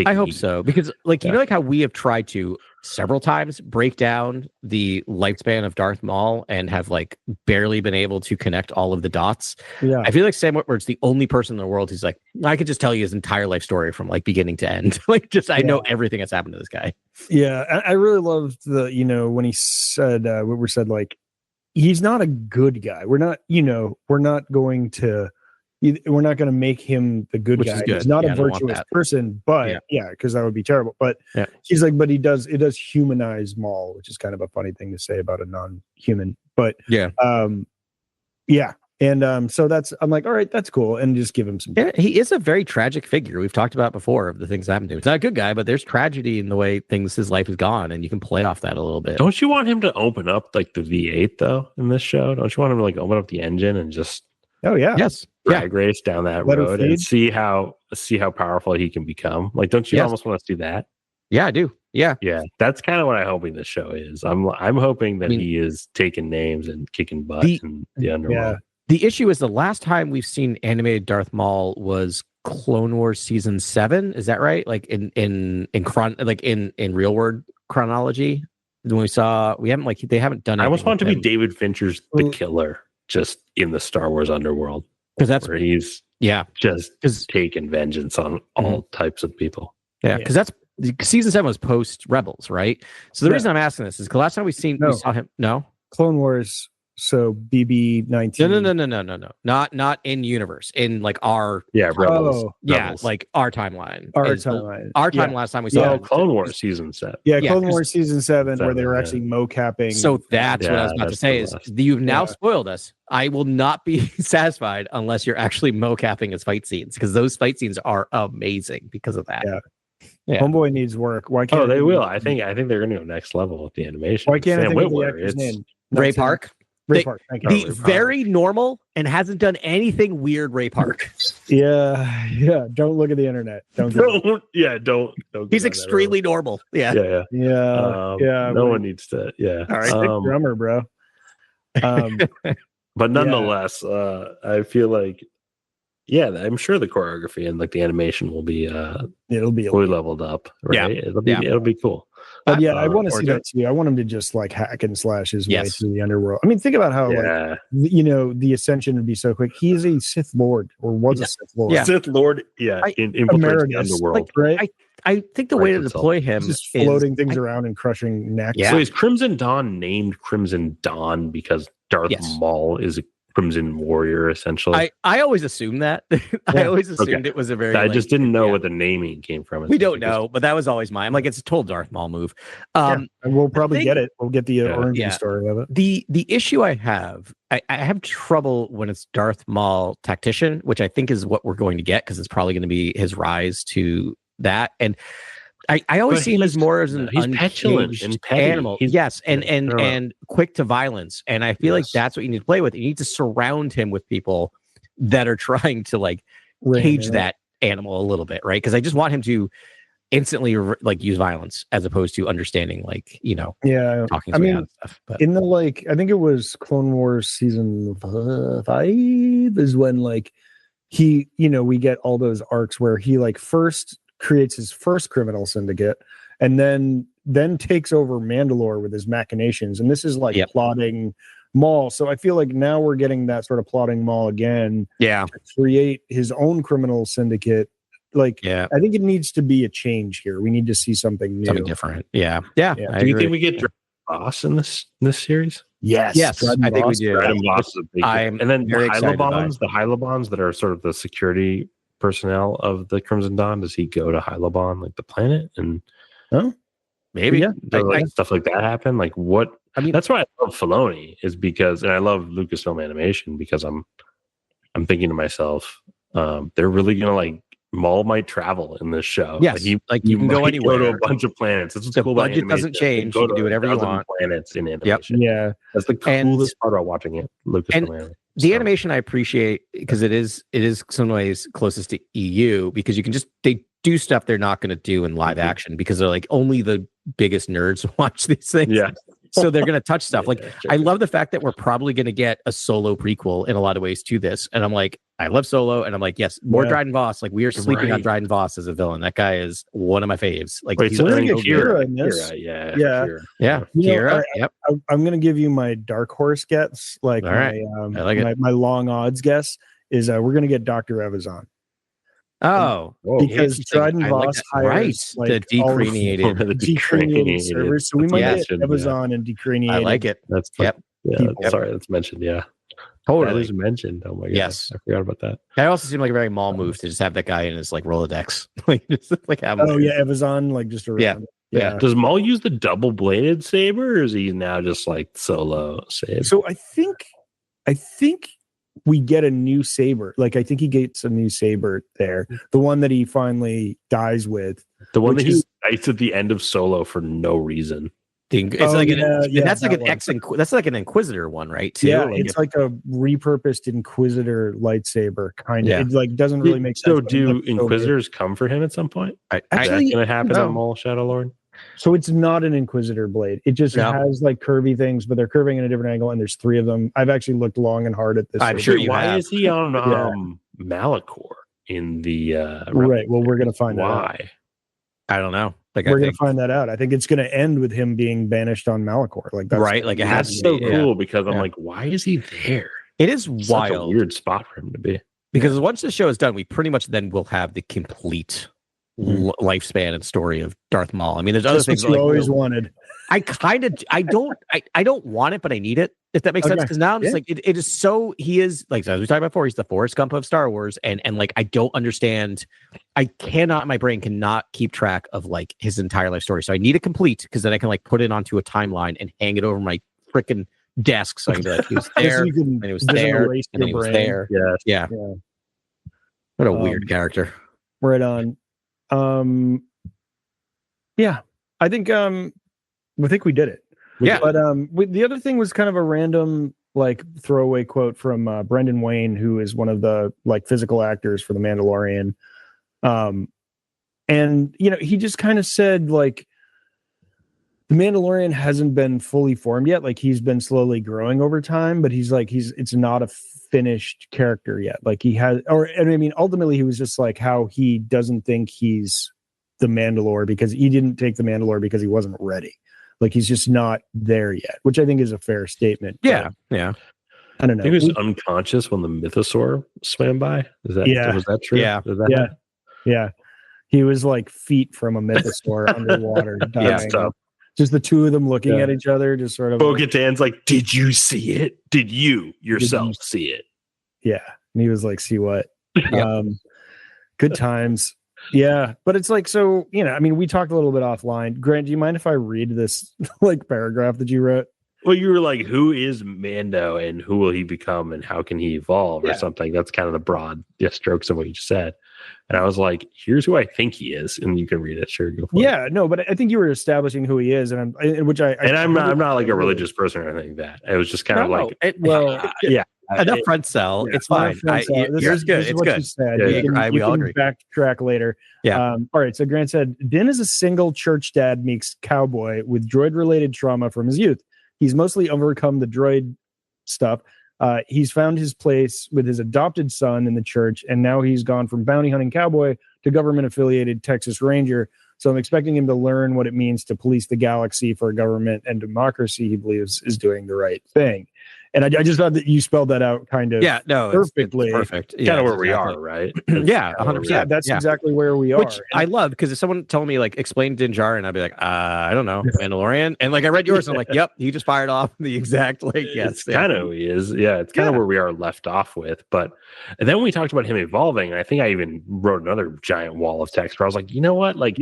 C: I hope so, because like you know, like how we have tried to several times break down the lifespan of Darth Maul and have like barely been able to connect all of the dots. Yeah, I feel like Sam Witwer's the only person in the world who's like, I could just tell you his entire life story from like beginning to end. Like, just I know everything that's happened to this guy.
A: Yeah, I really loved the when he said Witwer said like he's not a good guy. We're not going to. We're not going to make him the good guy. He's not a virtuous person, but because that would be terrible. But he's like, but it does humanize Maul, which is kind of a funny thing to say about a non-human. But and so I'm like, all right, that's cool, and just give him some.
C: Yeah, he is a very tragic figure. We've talked about before of the things that happened to him. He's not a good guy, but there's tragedy in the way his life has gone, and you can play off that a little bit.
B: Don't you want him to open up like the V8 though in this show? Don't you want him to like open up the engine and just?
A: Oh yeah.
C: Yes.
B: Drag race down that road and see how powerful he can become. Like, don't you almost want to see that?
C: Yeah, I do. Yeah.
B: Yeah. That's kind of what I'm hoping this show is. I'm hoping that he is taking names and kicking butt in the underworld. Yeah.
C: The issue is the last time we've seen animated Darth Maul was Clone Wars season 7. Is that right? Like in real world chronology. When they haven't done.
B: I almost want it to be David Fincher's The Killer. Just in the Star Wars underworld,
C: because that's
B: where he's just taking vengeance on all types of people.
C: Yeah, because that's season 7 was post Rebels, right? So the reason I'm asking this is because last time we saw him. No,
A: Clone Wars. So BB-19.
C: No. Not in universe. In like our
B: Rebels.
C: Rebels. Like our timeline.
A: Our timeline.
C: Our time last time we saw
B: Clone Wars season 7.
A: Yeah, Clone Wars season 7 where they were actually mocapping.
C: So that's what I was about to say is you've now spoiled us. I will not be satisfied unless you're actually mocapping his fight scenes, because those fight scenes are amazing because of that.
A: Yeah. Homeboy needs work. Why can't
B: they will? I think they're going to go next level with the animation.
A: Why can't Sam Witwer? It's
C: Ray Park.
A: Ray Park. Thank you.
C: The very normal and hasn't done anything weird Ray Park.
A: Yeah. Don't look at the internet. Don't.
C: He's extremely normal. Yeah.
B: No one needs to. Yeah.
A: All right, drummer, bro.
B: But nonetheless, I feel like, I'm sure the choreography and like the animation will be
A: it'll be
B: fully leveled up. Right? Yeah, it'll be cool.
A: But I want to see that too. I want him to just like hack and slash his way through the underworld. I mean, think about how the ascension would be so quick. He is a Sith Lord, or was a Sith Lord.
B: Sith Lord, in the underworld.
A: Right?
C: I think the way to deploy him
A: is just floating things around and crushing necks.
B: Yeah. So is Crimson Dawn named Crimson Dawn because Darth Maul is a Crimson Warrior, essentially?
C: I always assumed that. I always assumed it was a very.
B: I just didn't know what the naming came from.
C: We don't know, but that was always mine. I'm like, it's a total Darth Maul move.
A: And we'll probably get it. We'll get the origin story of it.
C: The issue I have trouble when it's Darth Maul Tactician, which I think is what we're going to get, because it's probably going to be his rise to that. And I always see him as more as an
B: petulant and
C: animal. And quick to violence. And I feel like that's what you need to play with. You need to surround him with people that are trying to like cage that animal a little bit, right? Because I just want him to instantly like use violence as opposed to understanding, like, talking to and stuff. But
A: in the I think it was Clone Wars season 5 is when like he, we get all those arcs where he like first creates his first criminal syndicate and then takes over Mandalore with his machinations, and this is like plotting Maul. So I feel like now we're getting that sort of plotting Maul again to create his own criminal syndicate. I think it needs to be a change here. We need to see something new,
C: something different. Do
B: you think we get Dragon Boss in this series?
C: Yes, I think we do.
B: Dragon Boss is a big and then the Hylabons that are sort of the security personnel of the Crimson Dawn. Does he go to Hylabon, like the planet? And
C: maybe.
A: Yeah.
B: Stuff like that happen. Like what?
C: I mean,
B: that's why I love Filoni is because, and I love Lucasfilm Animation because I'm thinking to myself, they're really gonna like Maul might travel in this show.
C: Yes, you can go anywhere.
B: Go to a bunch of planets. That's what's
C: the
B: cool about
C: budget
B: animation.
C: doesn't change. You can do whatever you want.
B: Planets in animation.
A: Yeah,
B: that's the coolest part about watching it. Lucasfilm Animation.
C: The animation I appreciate because it is some ways closest to EU because you can they do stuff they're not going to do in live action because they're like only the biggest nerds watch these things.
B: Yeah.
C: So they're going to touch stuff. Like, I love the fact that we're probably going to get a Solo prequel in a lot of ways to this. And I'm like, I love Solo. And I'm like, yes, more Dryden Voss. Like, we are sleeping on Dryden Voss as a villain. That guy is one of my faves. Like,
A: he's going to get Kira in
B: this.
C: Yeah. Kira. Yep.
A: I'm going to give you my dark horse guess. Like,
C: I like it.
A: My long odds guess is we're going to get Dr. Evazan.
C: Oh,
A: because Dryden Voss hires
C: the decraniated
A: servers, so we might get Evazan and decraniated.
C: I like it.
B: That's sorry, that's mentioned. Yeah,
C: totally.
B: That is mentioned. Oh my god,
C: yes,
B: I forgot about that.
C: That also seemed like a very Maul move to just have that guy in his like Rolodex, like just like have.
A: Oh yeah, Evazan like just around.
B: Yeah. Does Maul use the double bladed saber, or is he now just like solo saber?
A: So I think we get a new saber. Like I think he gets a new saber there. The one that he finally dies with.
B: The one that he dies at the end of Solo for no reason.
C: That's like an Inquisitor one, right? Too?
A: Yeah, it's like a repurposed Inquisitor lightsaber kind of. Yeah. It like doesn't really make sense.
B: So do Inquisitors come for him at some point?
A: Actually,
B: is that going to happen on Maul Shadow Lord?
A: So it's not an Inquisitor blade. It just has like curvy things, but they're curving in a different angle, and there's 3 of them. I've actually looked long and hard at this.
C: I'm sure you
B: Why
C: have.
B: is he on Malachor in the
A: right? Well, we're gonna find
B: why.
A: Out.
C: I don't know. Like
A: we're gonna find that out. I think it's gonna end with him being banished on Malachor. Like that's
C: right. Like it has
B: that's so cool because I'm like, why is he there?
C: It is wild.
B: Such a weird spot for him to be.
C: Because once the show is done, we pretty much then will have the complete lifespan and story of Darth Maul. I mean, there's other things
A: you always wanted.
C: I don't want it, but I need it. If that makes sense, because now I'm just like it is so. He is like as we talked about before. He's the Forrest Gump of Star Wars, and like I don't understand. My brain cannot keep track of like his entire life story. So I need it complete because then I can like put it onto a timeline and hang it over my freaking desk. So I can be like, he was there, and he was there, and then he was there. Yeah. What a weird character.
A: Right on. Yeah, I think we did it.
C: Yeah,
A: but the other thing was kind of a random like throwaway quote from Brendan Wayne, who is one of the like physical actors for The Mandalorian. And he just kind of said like The Mandalorian hasn't been fully formed yet. Like he's been slowly growing over time, but it's not a finished character yet. Like ultimately he was just like how he doesn't think he's the Mandalore because he didn't take the Mandalore because he wasn't ready. Like he's just not there yet, which I think is a fair statement.
C: Yeah.
A: I don't know.
B: He was unconscious when the mythosaur swam by. Was that true?
A: Yeah. He was like feet from a mythosaur underwater. Dying.
B: Yeah.
A: Just the 2 of them looking at each other, just sort of.
B: Bo-Katan's like, did you see it? Did you yourself see it?
A: Yeah. And he was like, see what? Good times. Yeah. But it's like, so, we talked a little bit offline. Grant, do you mind if I read this like paragraph that you wrote?
B: Well, you were like, who is Mando and who will he become and how can he evolve or something? That's kind of the broad strokes of what you just said. And I was like, here's who I think he is. And you can read it. Sure. Go for it.
A: No, but I think you were establishing who he is. And I'm
B: not like a religious person or anything like that. It was just kind of like,
C: enough front cell. It's fine. Yours good. It's good.
A: We all agree. Backtrack later.
C: Yeah.
A: All right. So Grant said, Din is a single church dad meets cowboy with droid-related trauma from his youth. He's mostly overcome the droid stuff. He's found his place with his adopted son in the church, and now he's gone from bounty hunting cowboy to government-affiliated Texas Ranger. So I'm expecting him to learn what it means to police the galaxy for government and democracy. He believes is doing the right thing. And I just thought that you spelled that out kind of perfectly.
C: It's perfect.
B: Kind of where we are, right?
C: Yeah, 100%.
A: Yeah, that's exactly where we are.
C: Which I love, because if someone told me like explain Din Djarin, I'd be like, I don't know, Mandalorian. And like I read yours, and I'm like, yep, he just fired off the exact
B: it's kind of it's kind of where we are left off with. But and then we talked about him evolving, and I think I even wrote another giant wall of text where I was like, you know what, like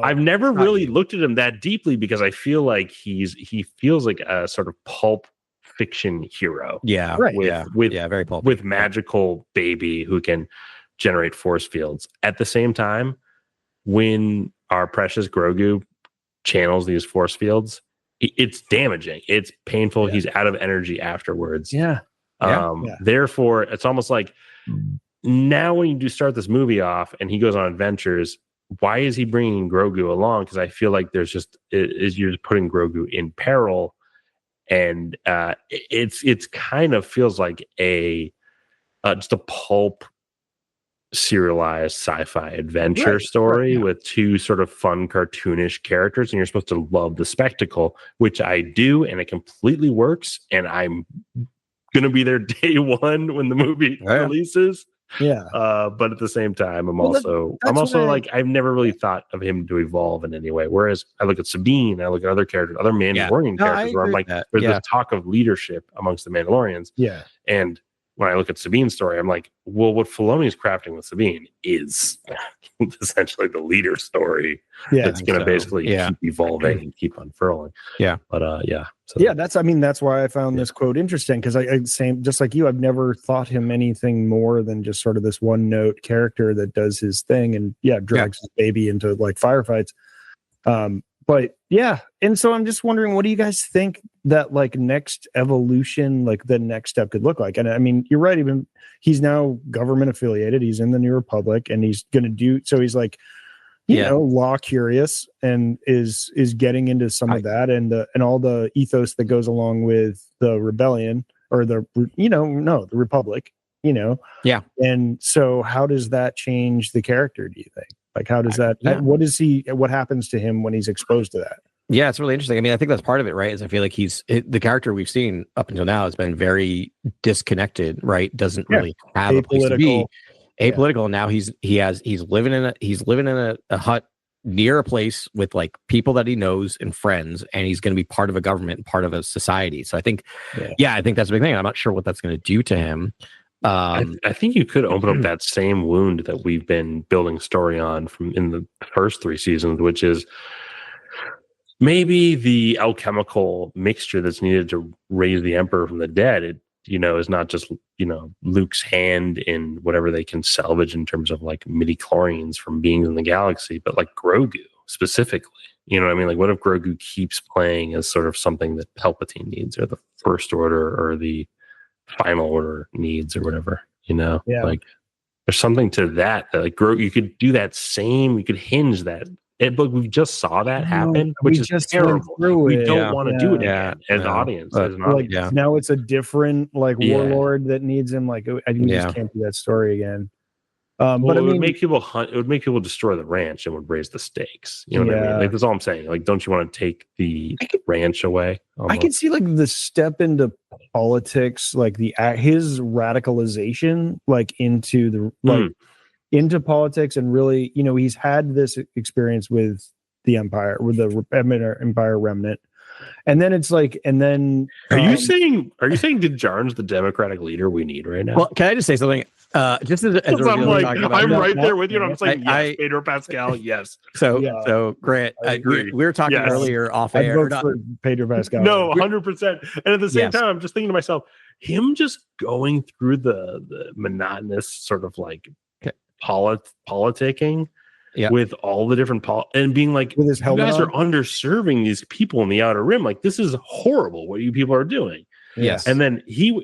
B: I've never really looked at him that deeply, because I feel like he feels like a sort of pulp fiction hero.
C: Yeah,
B: right. With
C: very pulp.
B: With magical baby who can generate force fields. At the same time, when our precious Grogu channels these force fields, it's damaging. It's painful. Yeah. He's out of energy afterwards.
A: Yeah.
B: Therefore, it's almost like now when you do start this movie off and he goes on adventures, why is he bringing Grogu along? Because I feel like there's you're just putting Grogu in peril. And it's kind of feels like just a pulp serialized sci-fi adventure story with two sort of fun cartoonish characters, and you're supposed to love the spectacle, which I do, and it completely works, and I'm gonna be there day one when the movie releases. But at the same time, I'm also like, I've never really thought of him to evolve in any way. Whereas I look at Sabine, I look at other characters, other Mandalorian characters, where I'm like, there's this talk of leadership amongst the Mandalorians.
A: Yeah.
B: And when I look at Sabine's story, I'm like, well, what Filoni's crafting with Sabine is essentially the leader story. Yeah, that's going to basically keep evolving and keep unfurling.
C: Yeah.
B: But
A: that's why I found this quote interesting, because I same just like you, I've never thought him anything more than just sort of this one note character that does his thing and drags his baby into like firefights. But yeah, and so I'm just wondering, what do you guys think that like next evolution, like the next step could look like? And I mean, you're right, even he's now government affiliated, he's in the New Republic, and he's going to do so. He's like, you know, law curious, and is getting into some of that and all the ethos that goes along with the rebellion or the Republic, you know.
C: Yeah.
A: And so how does that change the character, do you think? Like, how does that, what happens to him when he's exposed to that?
C: Yeah, it's really interesting. I mean, I think that's part of it, right? Is I feel like the character we've seen up until now has been very disconnected, right? Doesn't really have a place to be. Apolitical. And now he's living in a hut near a place with like people that he knows and friends, and he's going to be part of a government and part of a society. So I think, I think that's a big thing. I'm not sure what that's going to do to him.
B: I think you could open up that same wound that we've been building story on from in the first 3 seasons, which is maybe the alchemical mixture that's needed to raise the Emperor from the dead. It, is not just, Luke's hand in whatever they can salvage in terms of like midi-chlorians from beings in the galaxy, but like Grogu specifically. You know what I mean? Like, what if Grogu keeps playing as sort of something that Palpatine needs, or the First Order, or the Final Order needs, or whatever, like there's something to that like you could do that same, you could hinge that, but we just saw that happen, which is just terrible. We don't want to do it again as an audience.
A: Now it's a different warlord that needs him. Like, we just can't do that story again. But
B: it would make people hunt. It would make people destroy the ranch and would raise the stakes. You know what I mean? Like, that's all I'm saying. Like, don't you want to take the ranch away?
A: I can see like the step into politics, like his radicalization, like into the into politics, and really, he's had this experience with the Empire, with the Empire remnant. And then it's like, are
B: you saying Din Djarin's the Democratic leader we need right now?
C: Well, can I just say something? Just as
B: I'm like, I'm right there with you. And I'm saying, yes, Pedro Pascal, yes.
C: So Grant, we were talking earlier off air.
A: I'd vote for Pedro Pascal.
B: No, 100%. And at the same time, I'm just thinking to myself, him just going through the monotonous sort of like politicking. With all the different and being like, with his helmet, you guys are underserving these people in the Outer Rim. Like, this is horrible what you people are doing.
C: Yes.
B: And then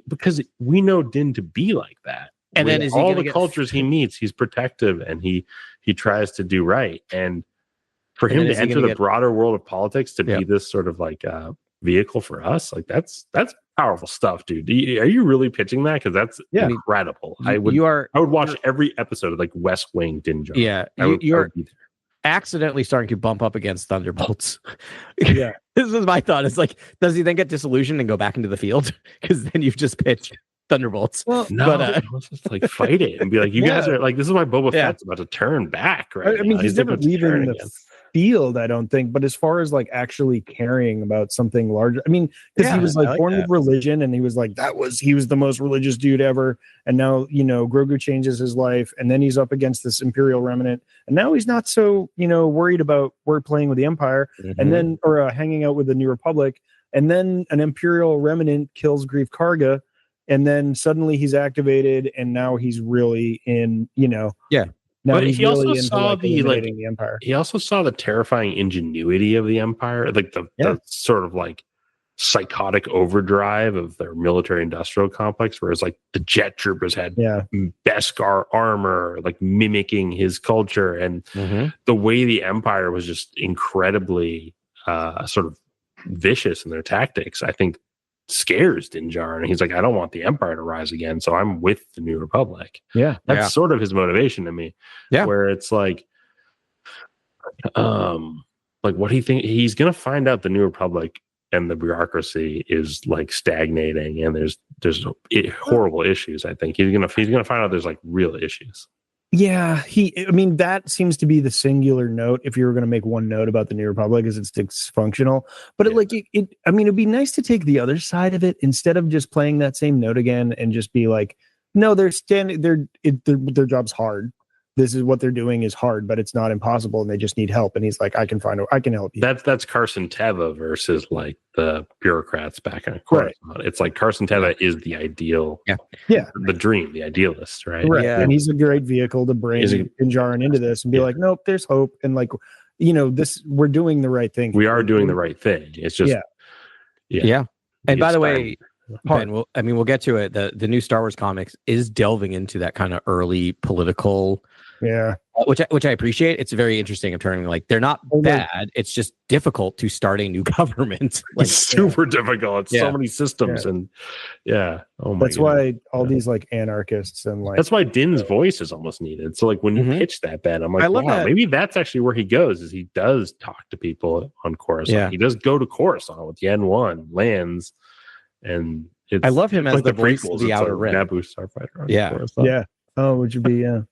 B: because we know Din to be like that.
C: And then
B: all the cultures he meets, he's protective, and he tries to do right. And for him to enter the broader world of politics, to be this sort of like vehicle for us, like that's powerful stuff, dude. Are you really pitching that? Because that's incredible. I would watch every episode of like West Wing Din Djarin.
C: Yeah, you're accidentally starting to bump up against Thunderbolts. This is my thought. It's like, does he then get disillusioned and go back into the field? Because then you've just pitched Thunderbolts.
B: Well, no, but let's just like fight it and be like, you guys are like, this is why Boba Fett's about to turn back, right?
A: I mean, he's never leaving the field, I don't think. But as far as like actually caring about something larger, I mean, because he was like born with religion, and he was like he was the most religious dude ever. And now, Grogu changes his life, and then he's up against this Imperial remnant, and now he's not so worried about playing with the Empire, and then hanging out with the New Republic, and then an Imperial remnant kills Grief Karga. And then suddenly he's activated, and now he's really in, Now
B: but
A: he's
B: he
A: really
B: also saw
A: the Empire.
B: He also saw the terrifying ingenuity of the Empire, like the sort of like psychotic overdrive of their military-industrial complex, whereas like the jet troopers had Beskar armor, like mimicking his culture, and the way the Empire was just incredibly sort of vicious in their tactics, I think scares Din Djarin, and he's like, I don't want the Empire to rise again, so I'm with the New Republic. That's sort of his motivation to me. Where it's like what he think he's gonna find out the New Republic and the bureaucracy is like stagnating, and there's horrible issues. I think he's gonna find out there's like real issues.
A: Yeah, that seems to be the singular note. If you were going to make one note about the New Republic, is it's dysfunctional. But it'd be nice to take the other side of it instead of just playing that same note again and just be like, no, their job's hard. This is what they're doing is hard, but it's not impossible, and they just need help. And he's like, I can help you.
B: That's Carson Teva versus like the bureaucrats back on Coruscant. Right. It's like Carson Teva is the ideal, the dream, the idealist, right?
A: Yeah. And he's a great vehicle to bring Din Djarin into this and be like, nope, there's hope, and like, this, we're doing the right thing.
B: We are doing the right thing. It's just,
C: And by the way, Ben, we'll get to it. The new Star Wars comics is delving into that kind of early political, which I appreciate. It's very interesting. I'm turning like they're not bad. It's just difficult to start a new government.
B: Like, it's super difficult. It's so many systems, and
A: that's why all these like anarchists and like
B: that's why Din's voice is almost needed. So like when you pitch that, Ben, I'm like, wow, maybe that's actually where he goes. Is he does talk to people on Coruscant. Yeah. He does go to Coruscant with Yen 1, lands. And
C: I love him as
B: like
C: the voice of the Outer Rim.
B: Naboo Starfighter.
A: Yeah. Oh, would you be? Wow.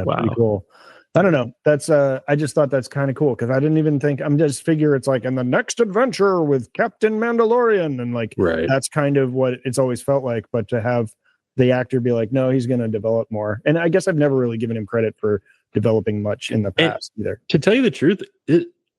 A: Pretty cool. I don't know. That's I just thought that's kind of cool because I didn't even think. I'm just figure it's like in the next adventure with Captain Mandalorian, and like that's kind of what it's always felt like. But to have the actor be like, no, he's going to develop more, and I guess I've never really given him credit for developing much in the past either.
B: To tell you the truth,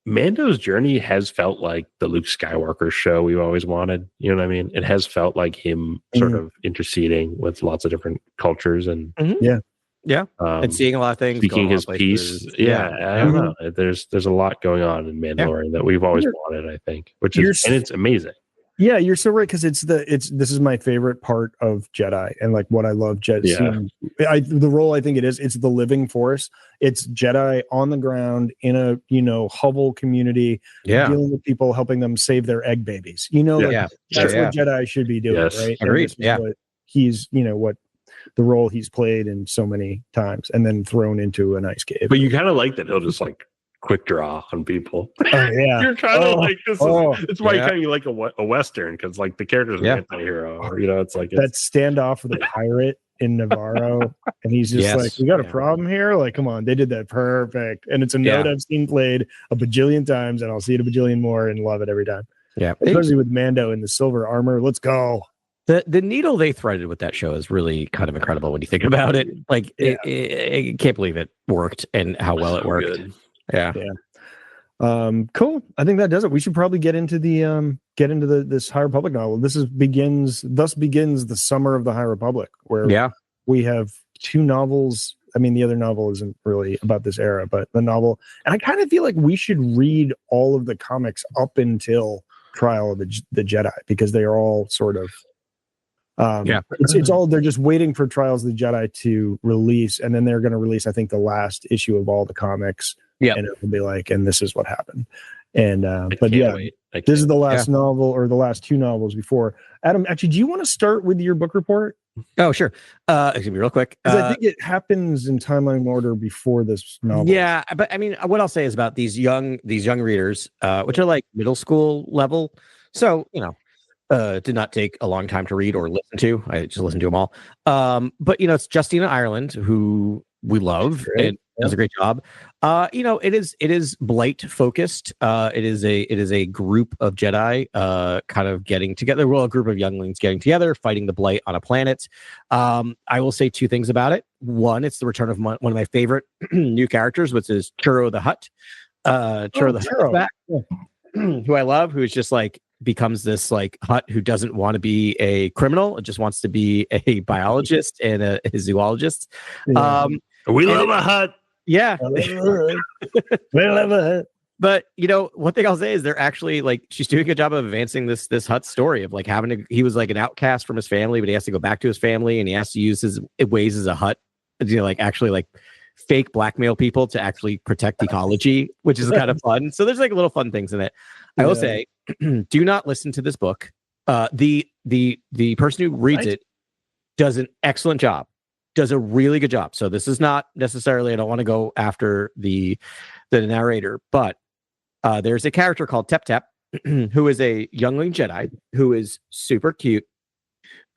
B: Mando's journey has felt like the Luke Skywalker show we've always wanted. You know what I mean? It has felt like him sort of interceding with lots of different cultures and
C: and seeing a lot of things,
B: speaking his piece. I don't know. There's a lot going on in Mandalorian that we've always wanted, I think, and it's amazing.
A: Yeah, you're so right, because this is my favorite part of Jedi, and like what I love Jedi. The role I think it's the living force. It's Jedi on the ground in a hovel community, dealing with people, helping them save their egg babies. That's what Jedi should be doing, right?
C: Agreed.
A: What he's what the role he's played in so many times, and then thrown into an ice cave.
B: But you kind of like that he'll just like quick draw on people. You're kind of like this. It's why you kind of like a Western, because like the character's an anti-hero. It's like
A: that standoff with a pirate in Navarro, and he's just like, we got a problem here. Like, come on, they did that perfect, and it's a note I've seen played a bajillion times, and I'll see it a bajillion more and love it every time. Yeah, especially with Mando in the silver armor. Let's go.
C: The needle they threaded with that show is really kind of incredible when you think about it. Like, I can't believe it worked and how well it worked.
B: Good.
C: Yeah.
A: Cool. I think that does it. We should probably get into this High Republic novel. Thus begins the summer of the High Republic, where we have two novels. I mean, the other novel isn't really about this era, but the novel, and I kind of feel like we should read all of the comics up until Trial of the Jedi, because they are all sort of it's all, they're just waiting for Trials of the Jedi to release, and then they're going to release, I think, the last issue of all the comics. And it will be like, and this is what happened. And this is the last novel, or the last two novels before. Adam, actually, do you want to start with your book report?
C: Oh, sure. Excuse me, real quick.
A: Because I think it happens in timeline order before this novel.
C: Yeah, but I mean, what I'll say is about these young readers, which are like middle school level. So, did not take a long time to read or listen to. I just listened to them all. But it's Justina Ireland, who we love and does a great job. It is blight focused. It is a group of Jedi kind of getting together. Well, a group of younglings getting together, fighting the blight on a planet. I will say two things about it. One, it's the return of one of my favorite new characters, which is Churro the Hutt. Churro the Hutt back, who I love, who's just like becomes this like Hutt who doesn't want to be a criminal, just wants to be a biologist and a zoologist.
B: We love a Hutt.
C: Yeah.
A: We love a Hutt.
C: But one thing I'll say is they're actually like she's doing a good job of advancing this Hutt story of like he was like an outcast from his family, but he has to go back to his family and he has to use his ways as a Hutt, like actually like fake blackmail people to actually protect ecology, which is kind of fun. So there's like little fun things in it. I will say, do not listen to this book. The person who reads it does an excellent job, does a really good job. So this is not necessarily, I don't want to go after the narrator, but there's a character called Tep Tep, who is a youngling Jedi who is super cute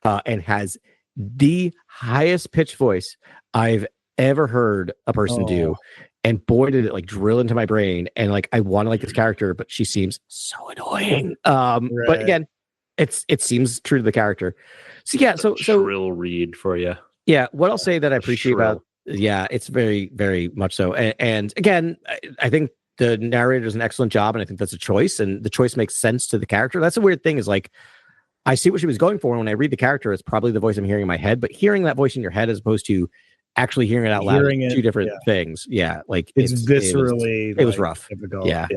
C: and has the highest pitch voice I've ever heard a person do. And boy, did it like drill into my brain. And like, I want to like this character, but she seems so annoying. But again, it seems true to the character. So yeah, so
B: shrill read for you.
C: Yeah, what I'll say that I appreciate about it's very, very much so. And again, I think the narrator does an excellent job, and I think that's a choice, and the choice makes sense to the character. That's a weird thing. Is like I see what she was going for, and when I read the character, it's probably the voice I'm hearing in my head. But hearing that voice in your head as opposed to actually hearing it out loud, two different things. Yeah, like
A: it's viscerally.
C: It was rough.
A: Difficult.
C: Yeah.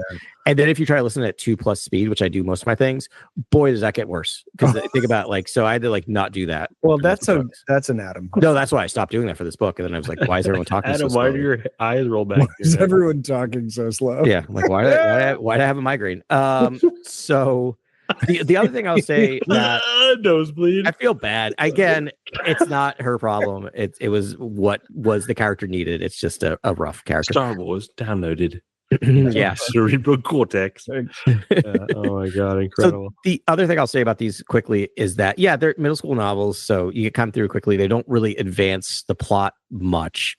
C: And then if you try to listen at 2+ speed, which I do most of my things, boy, does that get worse. Because think about like, so I had to like not do that.
A: Well, that's an Adam.
C: No, that's why I stopped doing that for this book. And then I was like, why is everyone talking
B: Adam,
C: so slow?
B: why do your eyes roll back?
A: Why is everyone talking so slow?
C: Yeah, I'm like why do I have a migraine? So the other thing I'll say that
B: nosebleed.
C: I feel bad. Again, it's not her problem. It was what was the character needed. It's just a rough character.
B: Star Wars downloaded.
C: Yeah,
B: cerebral cortex. Oh my god, incredible.
C: So the other thing I'll say about these quickly is that they're middle school novels, so you get come through quickly. They don't really advance the plot much,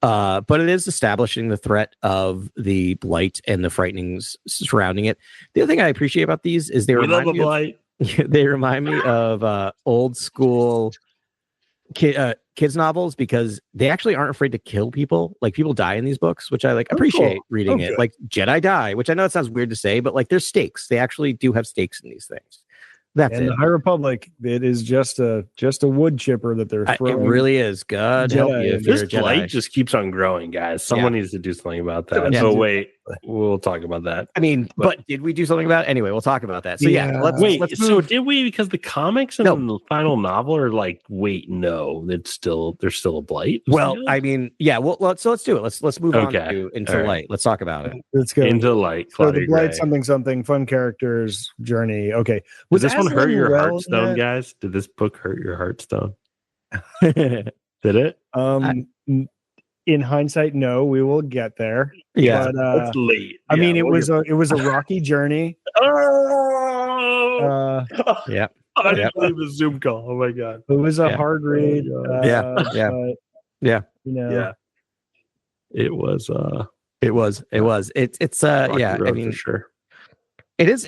C: but it is establishing the threat of the blight and the frightenings surrounding it. The other thing I appreciate about these is they remind me of old school kids novels, because they actually aren't afraid to kill people. Like people die in these books, which I like appreciate reading it. Like Jedi die, which I know it sounds weird to say, but like there's stakes. They actually do have stakes in these things. That's
A: and
C: it.
A: The High Republic, it is just a wood chipper that they're throwing.
C: It really is. God help you if
B: this
C: you're a Jedi.
B: blight just keeps on growing, guys. Someone needs to do something about that. So wait, we'll talk about that.
C: I mean, but did we do something about it? Anyway, we'll talk about that. So let's
B: so did we? Because the comics and the final novel are like, wait, no, there's still a blight.
C: Well, I mean, well, let's do it. Let's move on to Into Light. Let's talk about it.
A: Let's go
B: Into Light.
A: Claudia the blight, something, fun characters, journey. Okay,
B: does this one hurt your heartstone, guys? Did this book hurt your heartstone? Did it?
A: In hindsight, no. We will get there.
C: Yeah,
A: but,
B: it's late.
A: I mean, it was a rocky journey.
C: Yeah.
B: I didn't believe the Zoom call. Oh my god.
A: It was a hard read.
C: Yeah.
B: It was.
C: It's I mean,
B: for sure.
C: It is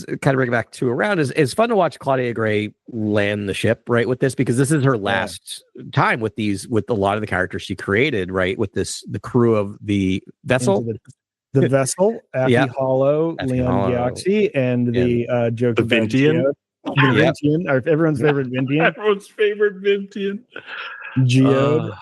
C: kind of bringing back to around. It's fun to watch Claudia Gray land the ship right with this, because this is her last time with a lot of the characters she created, right? With the crew of the vessel.
A: The vessel, Affy Hollow, Leon Galaxy, and the joke
B: the Vintian.
A: Vintian, everyone's favorite Vintian.
B: Everyone's favorite Vintian.
A: Geode.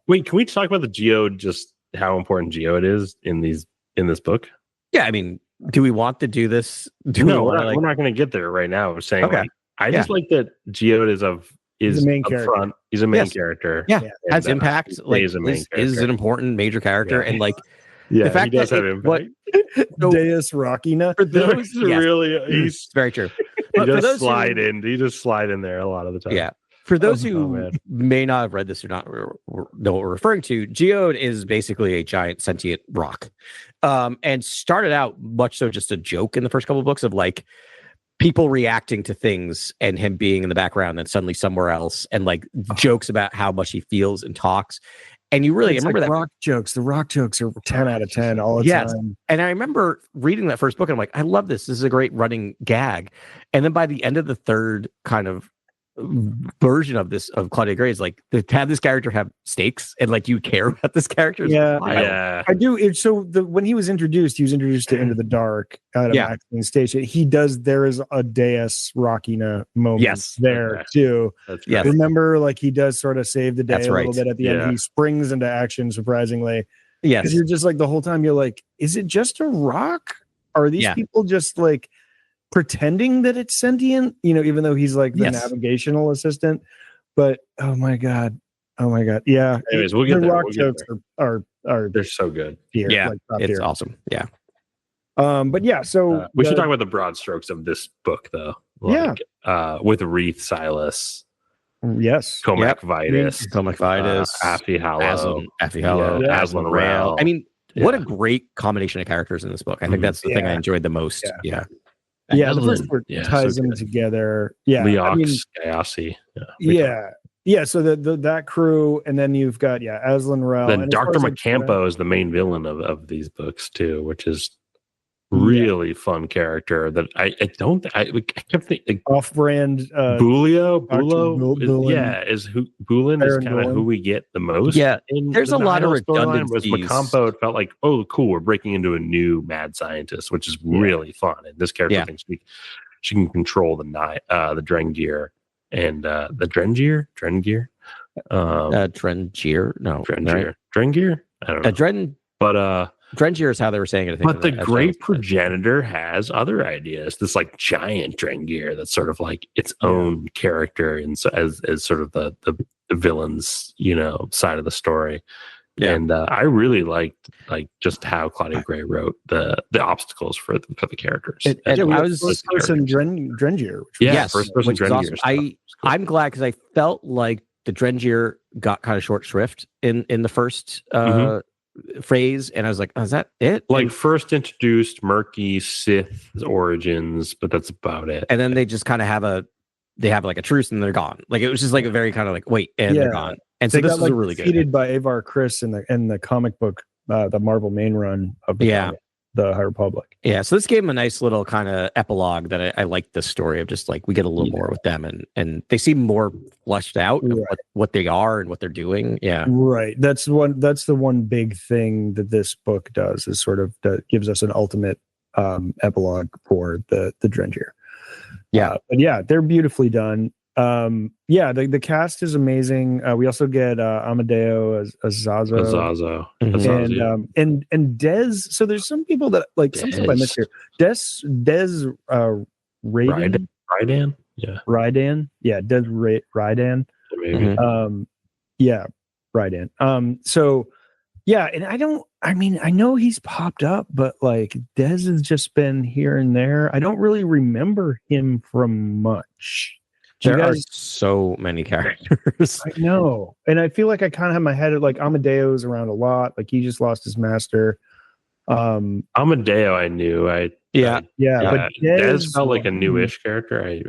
B: Wait, can we talk about the Geode? Just how important Geode is in this book?
C: Yeah, I mean, do we want to do this?
B: We're not going to get there right now. We're saying, I just like that Geode is the main character. Front. He's a main character.
C: Yeah, has impact. Like, is an important major character, and like.
B: Yeah, the fact he does have impact.
A: Deus Rockina.
C: For those,
B: really, he's
C: very true.
B: He just slide in there a lot of the time.
C: Yeah, For those who may not have read this or not know what we're referring to, Geode is basically a giant sentient rock, and started out much so just a joke in the first couple of books of like people reacting to things and him being in the background and suddenly somewhere else, and like jokes about how much he feels and talks. And you really remember that
A: rock jokes. The rock jokes are 10 out of 10 all the time.
C: And I remember reading that first book and I'm like, I love this. This is a great running gag. And then by the end of the third kind of version of this of Claudia Gray is like to have this character have stakes and like you care about this character.
A: I do. So when he was introduced to Into the Dark at a Maxine station. There is a Deus Rockina moment too. Remember, like he does sort of save the day little bit at the end. He springs into action surprisingly. Yes, because you're just like the whole time you're like, is it just a rock? Are these people just like pretending that it's sentient, even though he's like the navigational assistant? But oh my god, yeah.
B: Anyways, we'll get
A: the
B: there.
A: rock jokes are
B: they're so good.
C: It's awesome. Yeah.
A: But yeah, so
B: we should talk about the broad strokes of this book, though. With Wreath, Silas, Comac Vitus, Affy Hollow, Aslan Rail.
C: I mean, what a great combination of characters in this book. I think that's the thing I enjoyed the most. Yeah.
A: The first word ties them together. Yeah,
B: Leox, Gaossi.
A: So that crew, and then you've got Aslan Rail.
B: Then Dr. Macampo is the main villain of these books too, which is really fun character that I kept thinking
A: off-brand
B: Bulo is who Bulin is kind of who we get the most.
C: There's a lot of redundancies.
B: Macampo, it felt like, oh cool, we're breaking into a new mad scientist, which is really fun. And this character thinks she can control the Drengir and the Drengir. Drengir, I don't know.
C: Drengir is how they were saying it.
B: But the Great Progenitor has other ideas. This like giant Drengir that's sort of like its own character, and so as sort of the villain's side of the story. Yeah. And I really liked just how Claudia Gray wrote the obstacles for the characters.
A: I was first person Drengir.
B: First person Drengir.
C: Awesome. I'm glad because I felt like the Drengir got kind of short shrift in the first phrase, and I was like, oh, is that it?
B: Like first introduced murky Sith origins, but that's about it.
C: And then they just kind of have a truce and they're gone. Like it was just like a very kind of like wait, and they're gone. And so this was really good.
A: Defeated by Avar Chris in the comic book, the Marvel main run of the High Republic.
C: Yeah, so this gave them a nice little kind of epilogue that I like this story of just like we get a little more with them and they seem more fleshed out of what they are and what they're doing. Yeah,
A: right. That's the one big thing that this book does is sort of gives us an ultimate epilogue for the Drengir. But they're beautifully done. The cast is amazing. We also get Amadeo as Zazo. And Des. So there's some people that like some stuff I missed here. Des Rydan. Rydan. Yeah, Des Rydan.
B: Maybe.
A: Rydan. So and I know he's popped up, but like Des has just been here and there. I don't really remember him from much.
C: There are so many characters.
A: I know. And I feel like I kind of have my head like Amadeo's around a lot. Like he just lost his master.
B: Amadeo I knew. But Des felt like a newish character.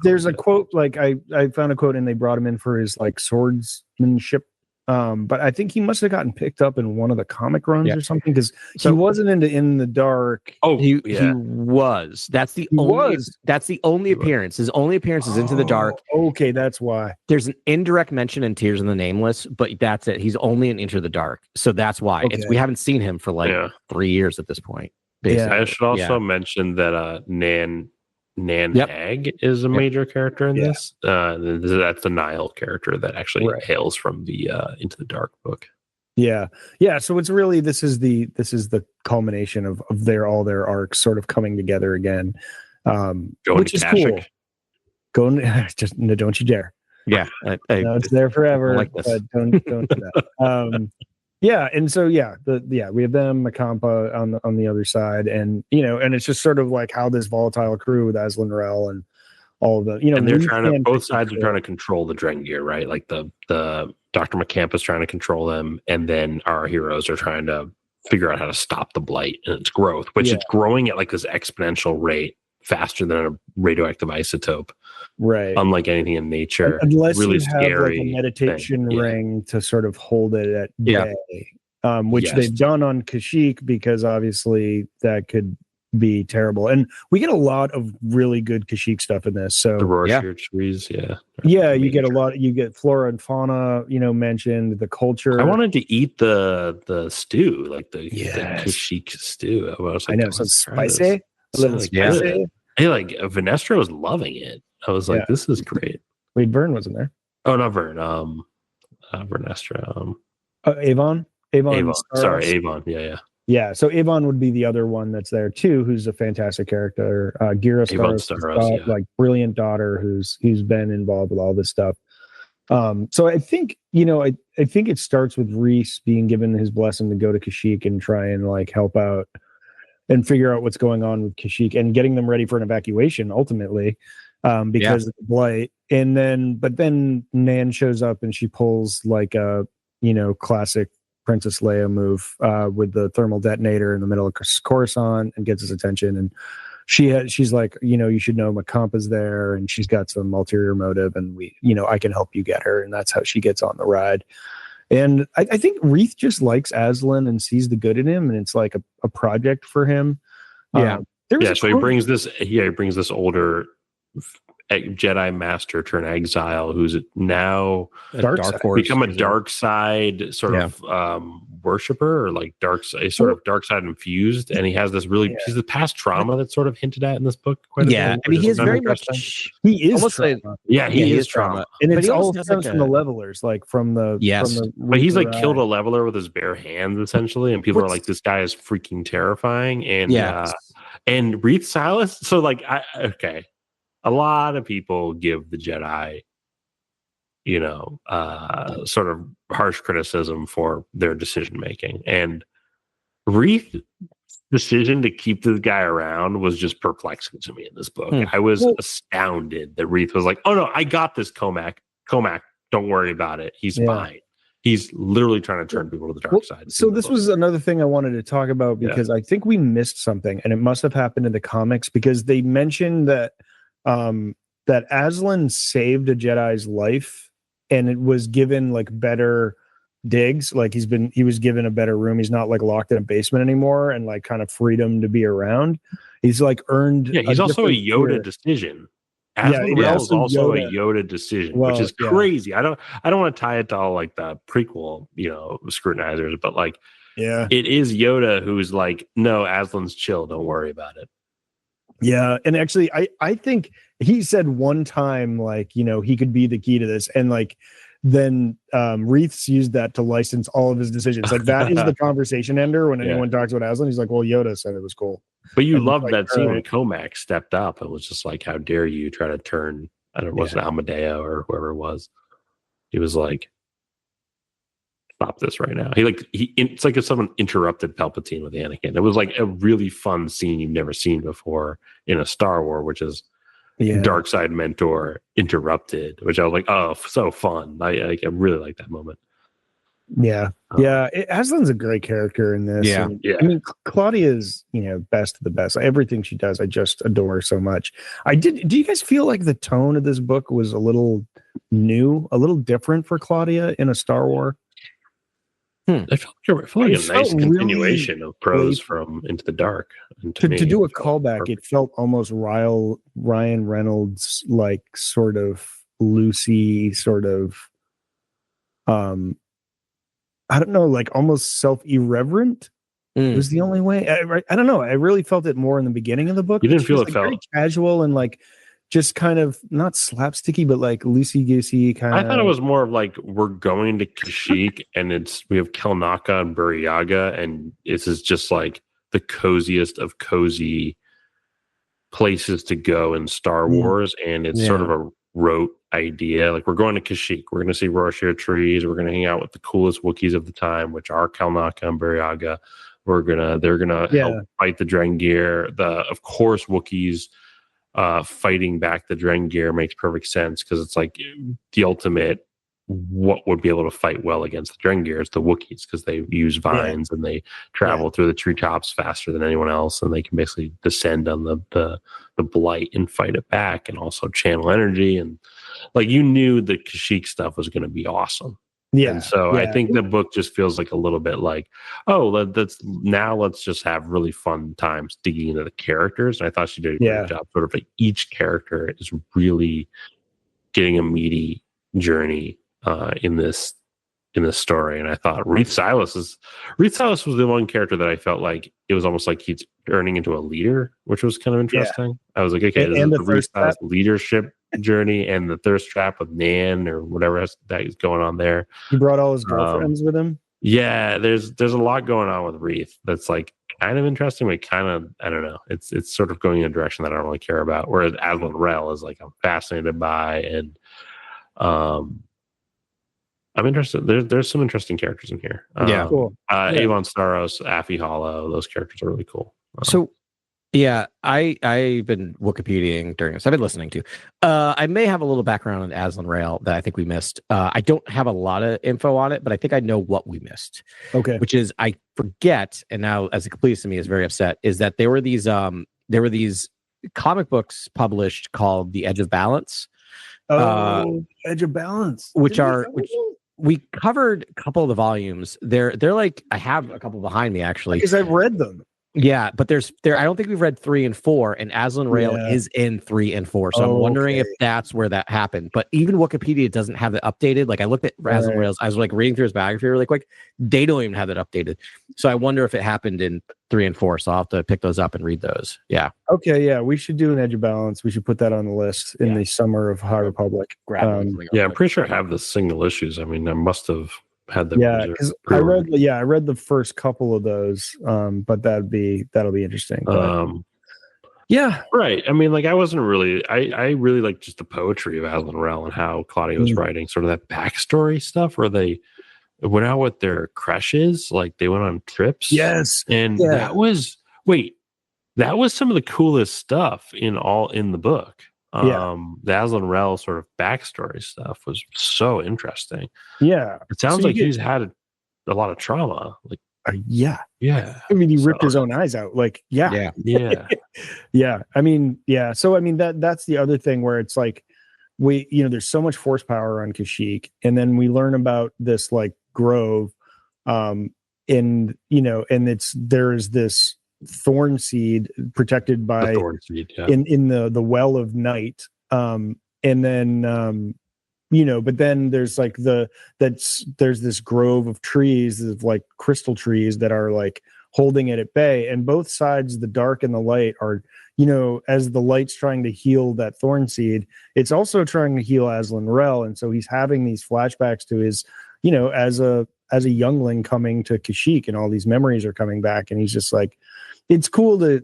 A: There's a quote, like I found a quote and they brought him in for his like swordsmanship. But I think he must have gotten picked up in one of the comic runs or something because he wasn't in the dark.
C: Oh, he was. That's the only appearance. His only appearance is Into the Dark.
A: Okay, that's why.
C: There's an indirect mention in Tears in the Nameless, but that's it. He's only in Into the Dark, so that's why. Okay. We haven't seen him for like 3 years at this point.
B: Basically. I should also mention that Nan Hag is a major character in this. That's the Nile character that actually hails from the Into the Dark book.
A: Yeah. So it's really this is the culmination of all their arcs sort of coming together again, which is cool. Just don't you dare.
C: Yeah,
A: it's there forever. Like this. But don't do that. And so we have them, Macampa on the other side, and and it's just sort of like how this volatile crew with Aslan Rail and all of them. You know,
B: and they're trying to, both sides are trying to control the Drengir, right? Like the Dr. McCamp is trying to control them, and then our heroes are trying to figure out how to stop the blight and its growth, which it's growing at like this exponential rate, faster than a radioactive isotope,
A: right?
B: Unlike anything in nature,
A: unless
B: really
A: you have
B: scary
A: like a meditation ring to sort of hold it at bay, which
B: Yes.
A: they've done on Kashyyyk, because obviously that could be terrible. And we get a lot of really good Kashyyyk stuff in this. So
B: the Worshyyr trees,
A: you get a lot. You get flora and fauna, mentioned, the culture.
B: I wanted to eat the stew, like the Kashyyyk stew.
A: I know, so spicy, a little spicy.
B: Hey, like Vanestra was loving it. I was like, this is great.
A: Wait, Vern wasn't there.
B: Oh, not Vern. Vanestra.
A: Avon.
B: Sorry, Avon. Yeah.
A: Yeah, so Avon would be the other one that's there too, who's a fantastic character. Gira Staros, like brilliant daughter who's been involved with all this stuff. So I think I think it starts with Rhys being given his blessing to go to Kashyyyk and try and like help out and figure out what's going on with Kashyyyk and getting them ready for an evacuation ultimately, because of the blight. But then Nan shows up and she pulls like a classic Princess Leia move with the thermal detonator in the middle of Coruscant and gets his attention. And she's like, you should know Macampa's there, and she's got some ulterior motive, and I can help you get her. And that's how she gets on the ride. And I think Reath just likes Aslan and sees the good in him, and it's like a project for him.
B: So he brings this older Jedi master turned exile who's now become a dark side sort of worshiper, or like dark side infused, and he has this really he's the past trauma that's sort of hinted at in this book quite a bit.
C: I mean, he is very much
A: he is trauma.
B: He is trauma,
A: and it's all stems from the levelers, like from the
B: but he's like killed a leveler with his bare hands essentially, and people are like, this guy is freaking terrifying. And and Reath Silas, so like a lot of people give the Jedi, sort of harsh criticism for their decision making. And Reath's decision to keep this guy around was just perplexing to me in this book. I was astounded that Reath was like, "Oh no, I got this, Comac. Don't worry about it. He's fine." He's literally trying to turn people to the dark side.
A: So this was another thing I wanted to talk about, because I think we missed something, and it must have happened in the comics, because they mentioned that that Aslan saved a Jedi's life, and it was given like better digs. Like he was given a better room. He's not like locked in a basement anymore, and like kind of freedom to be around. He's like earned.
B: Yeah, he's also a Yoda decision. Aslan was also a Yoda decision, which is crazy. I don't want to tie it to all like the prequel, scrutinizers, but like, it is Yoda who's like, no, Aslan's chill. Don't worry about it.
A: Yeah, and actually, I think he said one time, like, he could be the key to this, and like, then Reath's used that to license all of his decisions. Like, that is the conversation ender when anyone talks about Aslan. He's like, well, Yoda said it was cool.
B: But you loved that scene when Comac stepped up and was just like, how dare you try to turn, I don't know, was it Amadeo or whoever it was? He was like, stop this right now. It's like if someone interrupted Palpatine with Anakin. It was like a really fun scene you've never seen before in a Star Wars, which is dark side mentor interrupted, which I was like, oh, so fun. I really like that moment. Aslan's a great character in this. I mean, Claudia's best of the best. Everything she does, I just adore so much. Do you guys feel like the tone of this book was a little new, a little different for Claudia in a Star Wars? I felt like a nice continuation of prose from Into the Dark.
A: To do a callback, perfect. It felt almost Ryan Reynolds, like sort of Lucy, sort of, I don't know, like almost self-irreverent. Was the only way. I don't know. I really felt it more in the beginning of the book.
B: You didn't feel it
A: like
B: felt
A: very casual and like just kind of not slapsticky, but like loosey-goosey kind of.
B: I thought it was more of like, we're going to Kashyyyk and we have Kelnaka and Buryaga, and this is just like the coziest of cozy places to go in Star Wars. And it's sort of a rote idea. Like, we're going to Kashyyyk. We're going to see Worshyyr trees. We're going to hang out with the coolest Wookiees of the time, which are Kelnaka and Buryaga. They're gonna help fight the Drengir. Of course, Wookiees fighting back the Drengir makes perfect sense because it's like the ultimate. What would be able to fight well against the Drengir is the Wookiees because they use vines and they travel through the treetops faster than anyone else, and they can basically descend on the blight and fight it back, and also channel energy. And like you knew the Kashyyyk stuff was going to be awesome. Yeah. And so I think the book just feels like a little bit like, let's just have really fun times digging into the characters. And I thought she did a great job. Sort of like each character is really getting a meaty journey in this story. And I thought Reith Silas was the one character that I felt like it was almost like he's turning into a leader, which was kind of interesting. I was like, okay, this is the Reith Silas leadership journey, and the thirst trap with Nan or whatever else that is going on there.
A: He brought all his girlfriends with him.
B: Yeah, there's a lot going on with Reith that's like kind of interesting, but kind of, I don't know. It's sort of going in a direction that I don't really care about. Whereas Aslan Rel is like I'm fascinated by, and I'm interested. There's some interesting characters in here.
A: Cool.
B: Avon Staros, Affy Hollow, those characters are really cool.
C: I've been Wikipediaing during this. I've been listening to. I may have a little background on Aslan Rail that I think we missed. I don't have a lot of info on it, but I think I know what we missed.
A: Okay.
C: Which is I forget, and now as it completes to me is very upset, is that there were these comic books published called The Edge of Balance.
A: Edge of Balance.
C: Which we covered a couple of the volumes. They're like, I have a couple behind me actually.
A: Because I've read them.
C: Yeah, but I don't think we've read 3 and 4, and Aslan Rail is in 3 and 4. So I'm wondering if that's where that happened. But even Wikipedia doesn't have it updated. Like I looked at Aslan Rails, I was like reading through his biography really quick. They don't even have it updated. So I wonder if it happened in 3 and 4. So I'll have to pick those up and read those. Yeah.
A: Okay, yeah. We should do an Edge of Balance. We should put that on the list in the summer of High Republic.
B: I'm pretty sure I have the single issues. I mean, I must have had them.
A: Because I read the first couple of those, but that'll be interesting.
B: Right. I mean, like I really like just the poetry of Aslan Rel and how Claudia was writing sort of that backstory stuff where they went out with their crushes, like they went on trips.
A: Yes.
B: And that was some of the coolest stuff in the book. The Aslan Rel sort of backstory stuff was so interesting.
A: Yeah.
B: It sounds like he's had a lot of trauma. Like,
A: yeah. I mean, he ripped his own eyes out. Like, yeah. I mean, So, I mean, that's the other thing where it's like, there's so much force power on Kashyyyk, and then we learn about this like grove, and there's this thorn seed protected by in the well of night, and then but then there's like there's this grove of trees, of like crystal trees that are like holding it at bay, and both sides, the dark and the light, are as the light's trying to heal that thorn seed, it's also trying to heal Aslan Rel. And so he's having these flashbacks to his as a youngling coming to Kashyyyk, and all these memories are coming back, and he's just like, it's cool to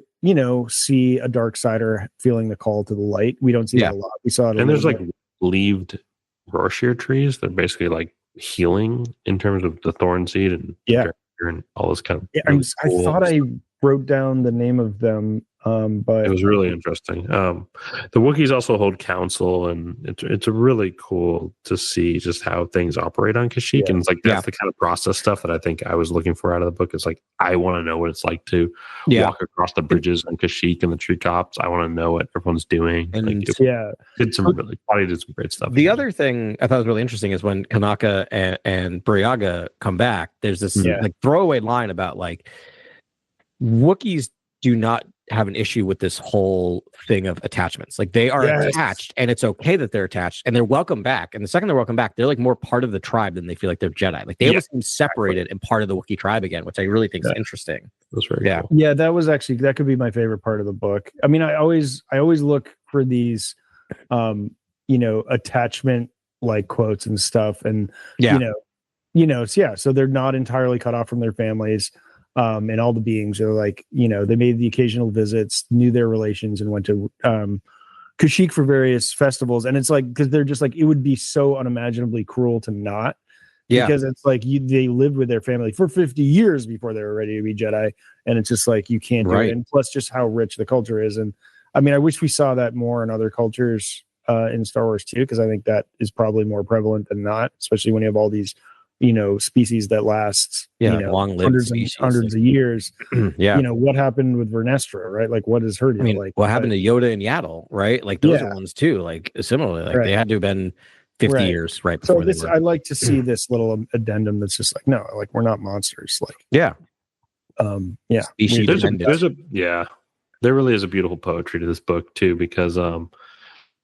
A: see a dark sider feeling the call to the light. We don't see that a lot. We saw it,
B: and there's like leaved Worshyyr trees. They're basically like healing in terms of the thorn seed and all this kind of.
A: Yeah, really I thought I wrote down the name of them, but
B: it was really interesting. The Wookiees also hold council, and it's really cool to see just how things operate on Kashyyyk. And it's like that's the kind of process stuff that I think I was looking for out of the book. It's like I want to know what it's like to walk across the bridges on Kashyyyk and the treetops. I want to know what everyone's doing.
C: And
B: Claudia did some great stuff.
C: The other thing I thought was really interesting is when Kanaka and Buryaga come back, there's this like throwaway line about like Wookiees do not have an issue with this whole thing of attachments. Like they are attached, and it's okay that they're attached, and they're welcome back. And the second they're welcome back, they're like more part of the tribe than they feel like they're Jedi. Like they almost seem separated and part of the Wookiee tribe again, which I really think is interesting.
B: That's very cool.
A: Yeah, that could be my favorite part of the book. I mean, I always look for these attachment like quotes and stuff, and so they're not entirely cut off from their families. And all the beings are like, they made the occasional visits, knew their relations, and went to Kashyyyk for various festivals. And it's like, because they're just like, it would be so unimaginably cruel to not. Because it's like they lived with their family for 50 years before they were ready to be Jedi. And it's just like, you can't do it. And plus just how rich the culture is. And I mean, I wish we saw that more in other cultures in Star Wars too, because I think that is probably more prevalent than not, especially when you have all these, species that last,
C: long-lived
A: hundreds of years.
C: Yeah.
A: What happened with Vernestra, right? Like, what is her deal?
C: I mean,
A: like,
C: what happened to Yoda and Yaddle, right? Like those are ones too. Like similarly, like they had to have been 50 years right before they were.
A: I like to see this little addendum that's just like, no, like we're not monsters. Like,
C: Species
B: there really is a beautiful poetry to this book too, because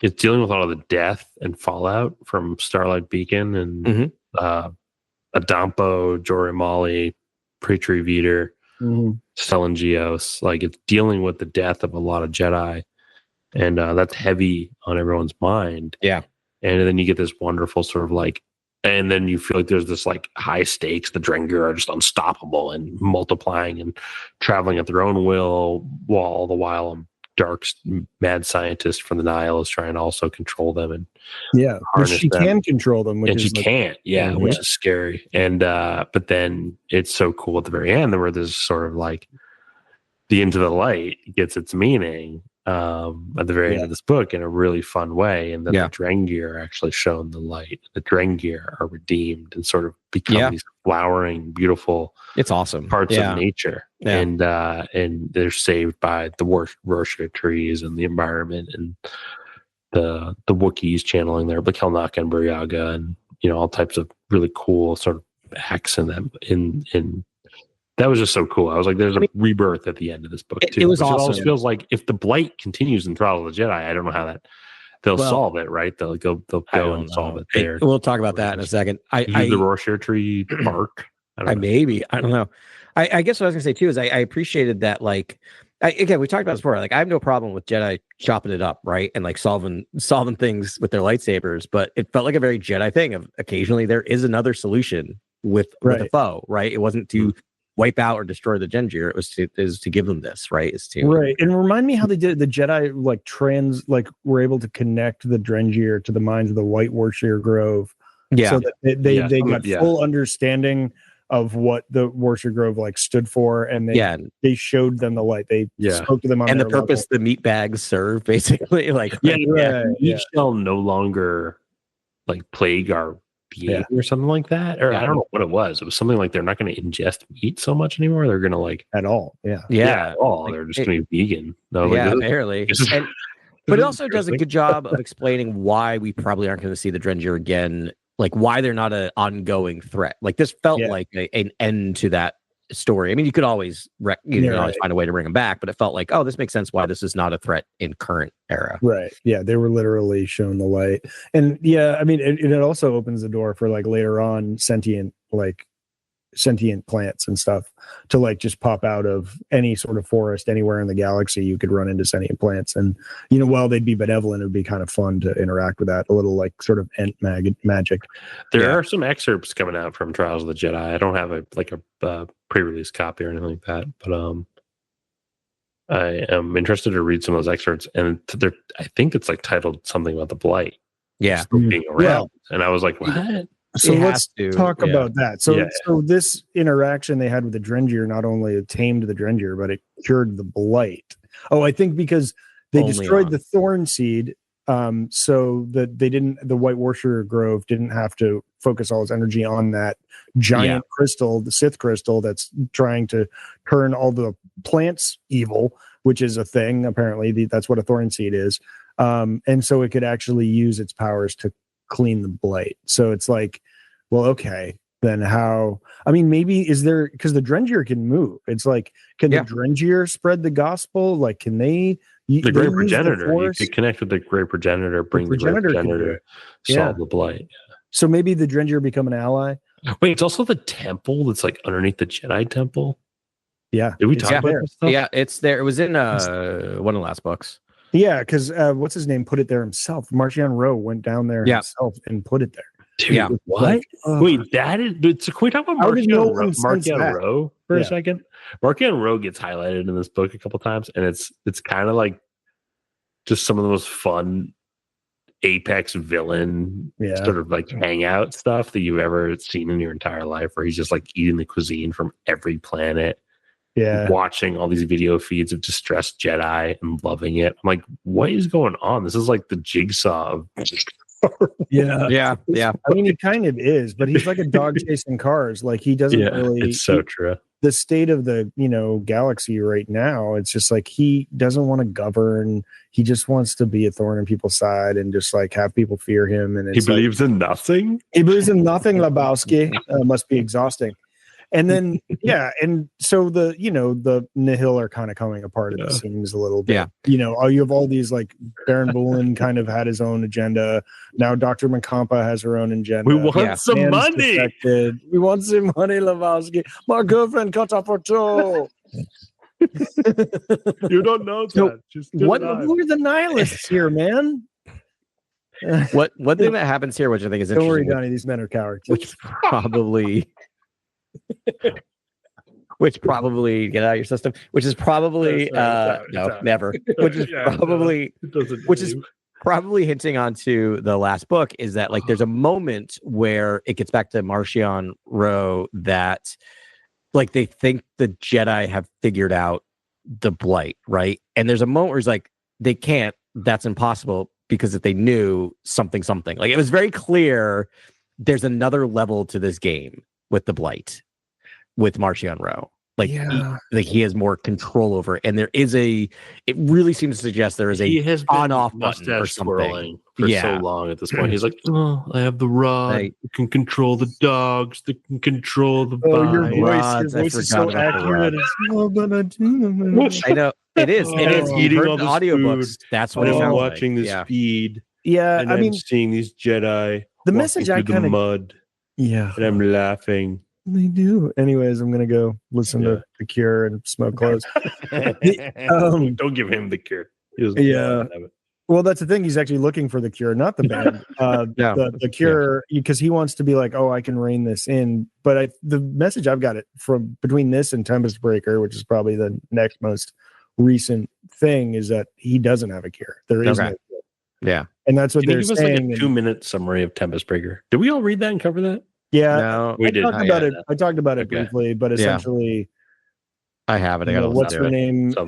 B: it's dealing with all of the death and fallout from Starlight Beacon and Adampo, Jorimali, Pre-Tree Veter, Stellan Geos. Like, it's dealing with the death of a lot of Jedi, and that's heavy on everyone's mind.
C: Yeah.
B: And then you get this wonderful sort of like, and then you feel like there's this like high stakes. The Drengir are just unstoppable and multiplying and traveling at their own will, while all the while a dark mad scientist from the Nile is trying to also control them and
A: but she can control them,
B: and she can't, which is scary. And but then it's so cool at the very end where there's sort of like the Into the Light gets its meaning at the very end of this book in a really fun way, and that the Drengir are actually shown the light. The Drengir are redeemed and sort of become these flowering, beautiful,
C: it's awesome
B: parts of nature, and they're saved by the Worshyyr trees and the environment and the Wookiees channeling their Bakelnak and Buryaga, and all types of really cool sort of acts in them. In that was just so cool. I was like, there's a rebirth at the end of this book too.
C: It was
B: awesome. It
C: almost
B: feels like if the blight continues in Trial of the Jedi, I don't know how that they'll solve it, right? They'll go and solve it there.
C: We'll talk about that in a second.
B: The Worshyyr tree bark.
C: I don't know. I guess what I was gonna say too is I appreciated that. Like, again, we talked about this before. Like, I have no problem with Jedi chopping it up, right, and like solving things with their lightsabers. But it felt like a very Jedi thing. Of occasionally there is another solution with a foe, right? It wasn't to wipe out or destroy the Drengir. It was to give them this, right?
A: And remind me how they did it. The Jedi were able to connect the Drengir to the minds of the White Worshyyr Grove. So that they got full understanding of what the Worshyyr Grove stood for, and they showed them the light. They spoke to them on
C: and the purpose the meat bags serve, basically.
B: Each shall no longer plague our being or something like that. Or I don't know what it was. It was something like they're not going to ingest meat so much anymore. They're going to
A: at all.
B: At all. They're just going to be vegan.
C: Apparently. But it also does a good job of explaining why we probably aren't going to see the Drengir again. Like, why they're not an ongoing threat. Like, this felt like an end to that story. I mean, you could always always find a way to bring them back, but it felt like, oh, this makes sense why this is not a threat in current era.
A: Right. Yeah, they were literally shown the light. And I mean, it also opens the door for later on sentient plants and stuff to just pop out of any sort of forest anywhere in the galaxy. You could run into sentient plants, and while they'd be benevolent, it would be kind of fun to interact with that. A little sort of ent magic.
B: There are some excerpts coming out from Trials of the Jedi. I don't have a pre-release copy or anything like that, but I am interested to read some of those excerpts, and I think it's titled something about the blight still being around, and I was like, what?
A: So let's talk about that. So this interaction they had with the Drengir not only tamed the Drengir, but it cured the blight. Oh, I think because they destroyed the thorn seed, so that the White Worshyyr Grove didn't have to focus all its energy on that giant crystal, the Sith crystal, that's trying to turn all the plants evil, which is a thing. Apparently, that's what a thorn seed is. And so it could actually use its powers to clean the blight. So it's okay, then how? I mean, maybe is there, because the Drengir can move. It's can the Drengir spread the gospel? Can they?
B: The Great Progenitor. You could connect with the Great Progenitor, bring the Great Progenitor, solve the blight.
A: So maybe the Drengir become an ally.
B: Wait, it's also the temple that's underneath the Jedi temple.
A: Yeah.
B: Did we talk about this stuff?
C: Yeah, it's there. It was in one of the last books.
A: Yeah, because what's his name put it there himself. Marchion Rowe went down there himself and put it there.
B: Dude, what? Wait, that is. So can we talk about Marchion Rowe for a second? Marchion Rowe gets highlighted in this book a couple times, and it's kind of just some of the most fun apex villain sort of hangout stuff that you've ever seen in your entire life, where he's just eating the cuisine from every planet watching all these video feeds of distressed Jedi and loving it. I'm like, what is going on? This is like the Jigsaw of
C: yeah.
A: I mean, he kind of is, but he's like a dog chasing cars. Like he doesn't really.
B: It's so true.
A: The state of the galaxy right now, it's just like he doesn't want to govern. He just wants to be a thorn in people's side and just like have people fear him. And
B: he believes in nothing.
A: He believes in nothing. Lebowski must be exhausting. And then and so the Nihil are kind of coming apart at the seams a little bit.
C: Yeah.
A: You have all these like Baron Bulin kind of had his own agenda. Now Dr. Macampa has her own agenda.
B: We want some money.
A: Defected. We want some money, Lebowski. My girlfriend cut off her toe.
B: You don't know that.
A: Who are the nihilists here, man?
C: One thing that happens here, which I think is interesting.
A: Don't worry, Donnie. These men are cowards.
C: Which probably get out of your system. Which is probably never. Which is probably hinting onto the last book is that like there's a moment where it gets back to Marchion Ro that like they think the Jedi have figured out the blight, right? And there's a moment where it's like they can't. That's impossible. Because if they knew something, like it was very clear, there's another level to this game with the blight, with Marchion Ro. Like, he has more control over it, and there is it really seems to suggest there is a on-off button or something
B: for so long at this point. He's like, I have the rod. I can control the dogs. That can control the
A: your voice is so accurate.
C: I know. It is.
B: Eating all
C: the audiobooks. That's what it sounds
B: watching this feed.
A: Yeah,
B: and I'm seeing these Jedi.
A: The message I kind of
B: mud.
A: Yeah,
B: and I'm laughing.
A: They do. Anyways, I'm gonna go listen to The Cure and smoke clothes.
B: Don't give him The Cure.
A: Well, that's the thing. He's actually looking for The Cure, not the band. The Cure, because he wants to be like, oh, I can rein this in. But the message I've got it from between this and Tempest Breaker, which is probably the next most recent thing, is that he doesn't have a cure. There is no cure.
C: Yeah,
A: and that's what they're saying.
B: Like a 2-minute summary of Tempest Breaker. Did we all read that and cover that?
A: Yeah,
C: no,
A: we didn't. I talked about it briefly, but essentially,
C: I have it. I got
A: what's her name? The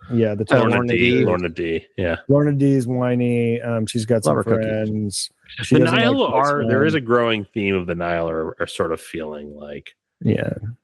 B: Lorna D. Yeah,
A: Lorna D is whiny. She's got some friends.
B: The Nihil there is a growing theme of the Nihil are sort of feeling like,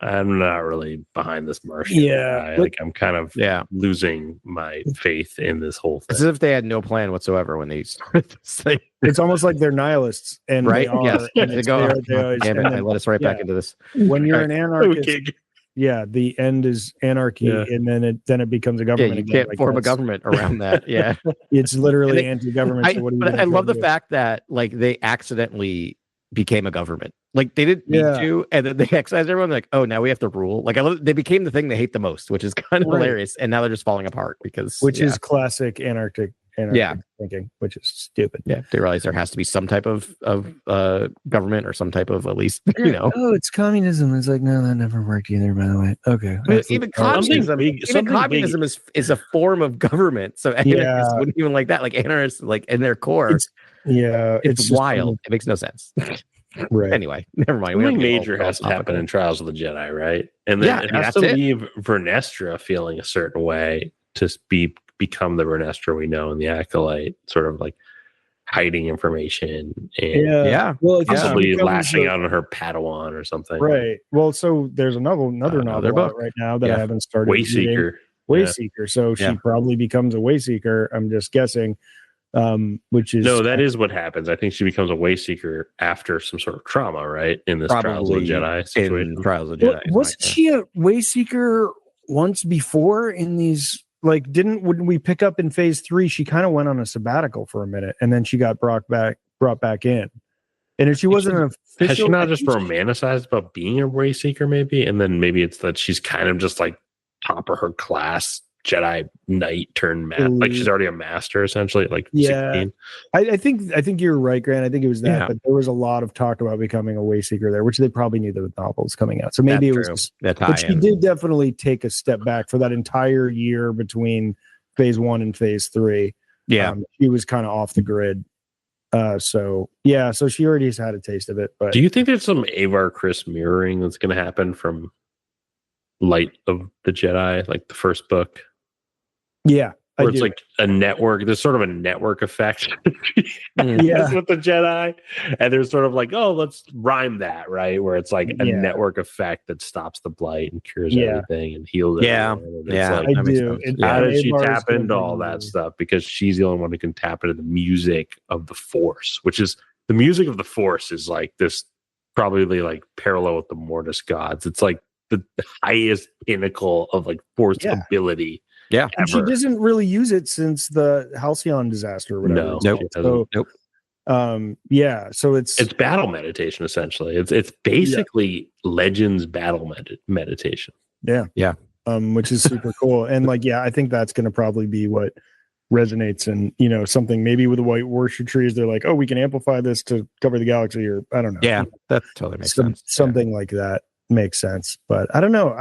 B: I'm not really behind this Martian guy. Like I'm kind of losing my faith in this whole thing.
C: It's as if they had no plan whatsoever when they started this thing.
A: It's almost like they're nihilists, and
C: right?
A: They go.
C: They let us right back into this.
A: When you're an anarchist, the end is anarchy, and then it becomes a government.
C: You can't form a government around that. Yeah,
A: it's literally anti-government.
C: But I love the fact that like they accidentally became a government. Like they didn't need to, and then they excised everyone. Like, oh, now we have to rule. Like they became the thing they hate the most, which is kind of hilarious. And now they're just falling apart because,
A: is classic anarchic thinking, which is stupid.
C: Yeah, they realize there has to be some type of government or some type of at least
A: Oh, it's communism. It's like no, that never worked either. By the way, okay.
C: Even communism is a form of government. So anarchists wouldn't even like that. Like anarchists, like in their core, it's wild. It makes no sense.
A: Right.
C: Anyway, never mind.
B: Something major has to happen in Trials of the Jedi, right? And then it has to leave Vernestra feeling a certain way to become the Vernestra we know in the Acolyte, sort of like hiding information and possibly lashing out on her Padawan or something.
A: Right. Well, so there's another novel out right now that I haven't started. Wayseeker. So she probably becomes a Wayseeker. I'm just guessing. Which is
B: that is what happens. I think she becomes a Wayseeker after some sort of trauma, right? In this Trials of the Jedi situation.
C: Trials of the Jedi.
A: Wasn't she a Wayseeker once before in these? Like, when we pick up in Phase 3, she kind of went on a sabbatical for a minute, and then she got brought back in. And if she wasn't an official,
B: has she not just romanticized about being a Wayseeker, maybe? And then maybe it's that she's kind of just like top of her class Jedi Knight turned like she's already a master essentially, like 16.
A: I think you're right, Grant. I think it was that, but there was a lot of talk about becoming a Wayseeker there, which they probably knew the novels coming out. So maybe but she did definitely take a step back for that entire year between Phase 1 and Phase 3.
C: Yeah,
A: she was kind of off the grid. So she already has had a taste of it. But
B: do you think there's some Avar Chris mirroring that's going to happen from Light of the Jedi, like the first book.
A: Yeah.
B: Where it's like a network. There's sort of a network effect with the Jedi. And there's sort of like, oh, let's rhyme that, right? Where it's like a network effect that stops the blight and cures everything and heals everything.
C: Like,
A: I do.
B: How did she tap into all that stuff? Because she's the only one who can tap into the music of the Force, which is the music of the Force is like this probably like parallel with the Mortis gods. It's like the highest pinnacle of like Force ability.
C: Yeah,
A: and she doesn't really use it since the Halcyon disaster or whatever.
B: Nope.
A: So it's
B: battle meditation essentially. It's basically Legends battle meditation.
A: Yeah. Which is super cool. And like, I think that's going to probably be what resonates. And something maybe with the white Worshyyr trees, they're like, oh, we can amplify this to cover the galaxy, or I don't know.
C: Yeah, that totally makes sense.
A: Something like that makes sense, but I don't know.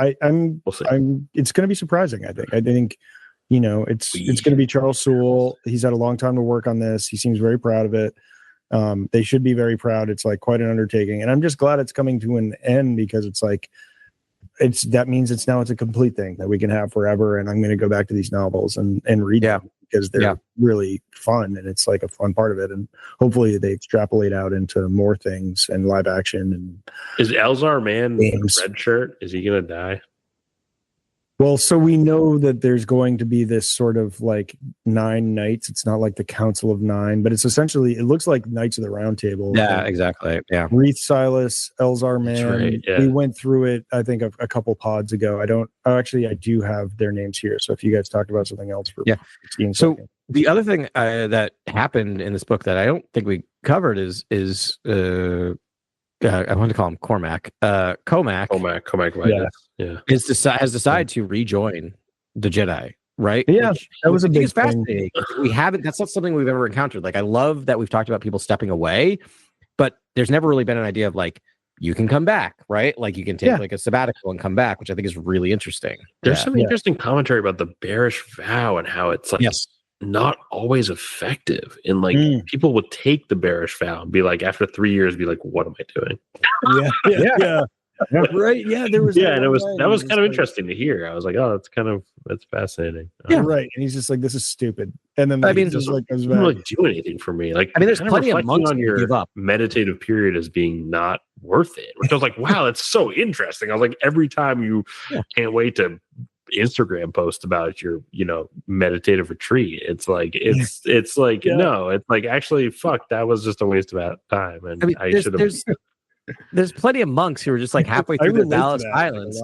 A: It's going to be surprising. I think it's going to be Charles Soule. He's had a long time to work on this. He seems very proud of it. They should be very proud. It's like quite an undertaking, and I'm just glad it's coming to an end, because it's like that means it's a complete thing that we can have forever. And I'm going to go back to these novels and read them, because they're really fun, and it's like a fun part of it. And hopefully they extrapolate out into more things and live action. And
B: is Elzar Man red shirt? Is he going to die?
A: Well, so we know that there's going to be this sort of like 9 knights. It's not like the Council of 9, but it's essentially, it looks like Knights of the Round Table.
C: Yeah, exactly. Yeah.
A: Reith Silas, Elzar Man.
B: Right, yeah.
A: We went through it, I think, a couple pods ago. I do have their names here. So if you guys talked about something else for 16
C: so
A: seconds.
C: The other thing that happened in this book that I don't think we covered is I want to call him Cormac. Comac. Has decided to rejoin the Jedi, right?
A: Yeah, that was a big
C: fascinating. We haven't. That's not something we've ever encountered. Like, I love that we've talked about people stepping away, but there's never really been an idea of like, you can come back, right? Like, you can take like a sabbatical and come back, which I think is really interesting.
B: There's some interesting commentary about the bearish vow and how it's like not always effective. And like people would take the bearish vow and be like, after 3 years, be like, what am I doing?
A: Right. Yeah, there was.
B: Yeah, and that was kind of interesting to hear. I was like, oh, that's fascinating.
A: Right. And he's just like, this is stupid. And then
B: just like doesn't really do anything for me. Like,
C: there's plenty of monks
B: on your meditative period as being not worth it. Which I was like, wow, that's so interesting. I was like, every time you can't wait to Instagram post about your meditative retreat, it's like no, it's like, actually, fuck, that was just a waste of time, and I should have.
C: There's plenty of monks who are just like halfway through the vow of silence.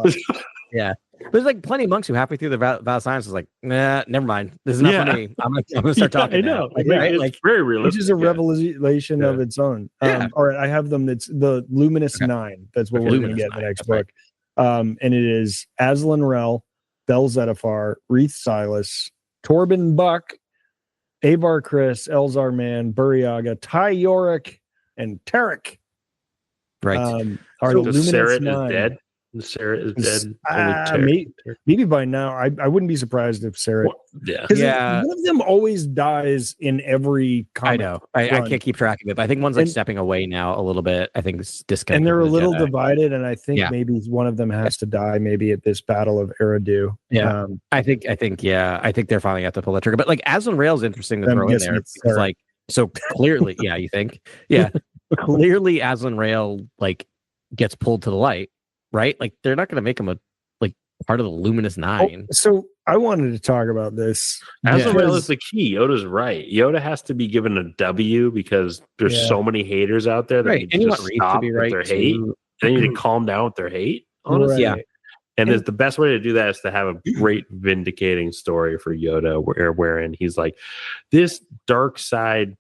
C: There's like plenty of monks who halfway through the vow of silence is like, nah, never mind, this is not for me. I'm gonna start talking.
B: I know, it's very realistic,
A: which is a revelation of its own. All right, I have them. It's the Luminous 9. That's what we're going to get in the next book. And it is Aslan Rel, Bel Zettifar, Reith Silas, Torben Buck, Avar Chris, Elzar Man, Buryaga, Ty Yorick, and Tarek.
C: Right.
B: Are so the Luminous 9 is dead? Sarah is dead.
A: Maybe by now. I wouldn't be surprised if Sarah. One of them always dies in every comic.
C: I know. I can't keep track of it, but I think one's like stepping away now a little bit. I think it's disconnected.
A: And they're a little divided, and I think maybe one of them has to die. Maybe at this Battle of Eridu.
C: Yeah, I think they're finally got to pull the trigger. But like Aslan Rail is interesting to throw in there because like so clearly, you think, clearly Aslan Rail like gets pulled to the light. Right, like they're not going to make him a part of the Luminous 9.
A: So I wanted to talk about this.
B: Aslan Rail is the key. Yoda's right. Yoda has to be given a W because there's so many haters out there that need to just stop with their hate. They need to calm down with their hate. Honestly, and the best way to do that is to have a great vindicating story for Yoda, wherein he's like, this dark side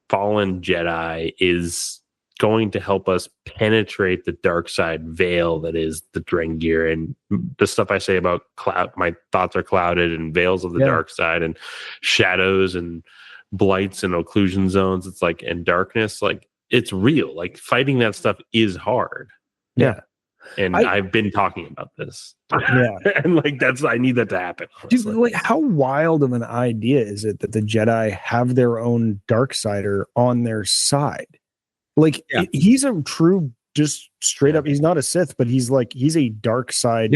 B: fallen Jedi is going to help us penetrate the dark side veil that is the Drengir, and the stuff I say about my thoughts are clouded and veils of the dark side and shadows and blights and occlusion zones. It's like, and darkness, like it's real. Like fighting that stuff is hard.
A: Yeah.
B: And I've been talking about this.
A: Yeah.
B: And like I need that to happen.
A: Dude, like, how wild of an idea is it that the Jedi have their own Darksider on their side? Like he's a true, just straight up. He's not a Sith, but he's a dark side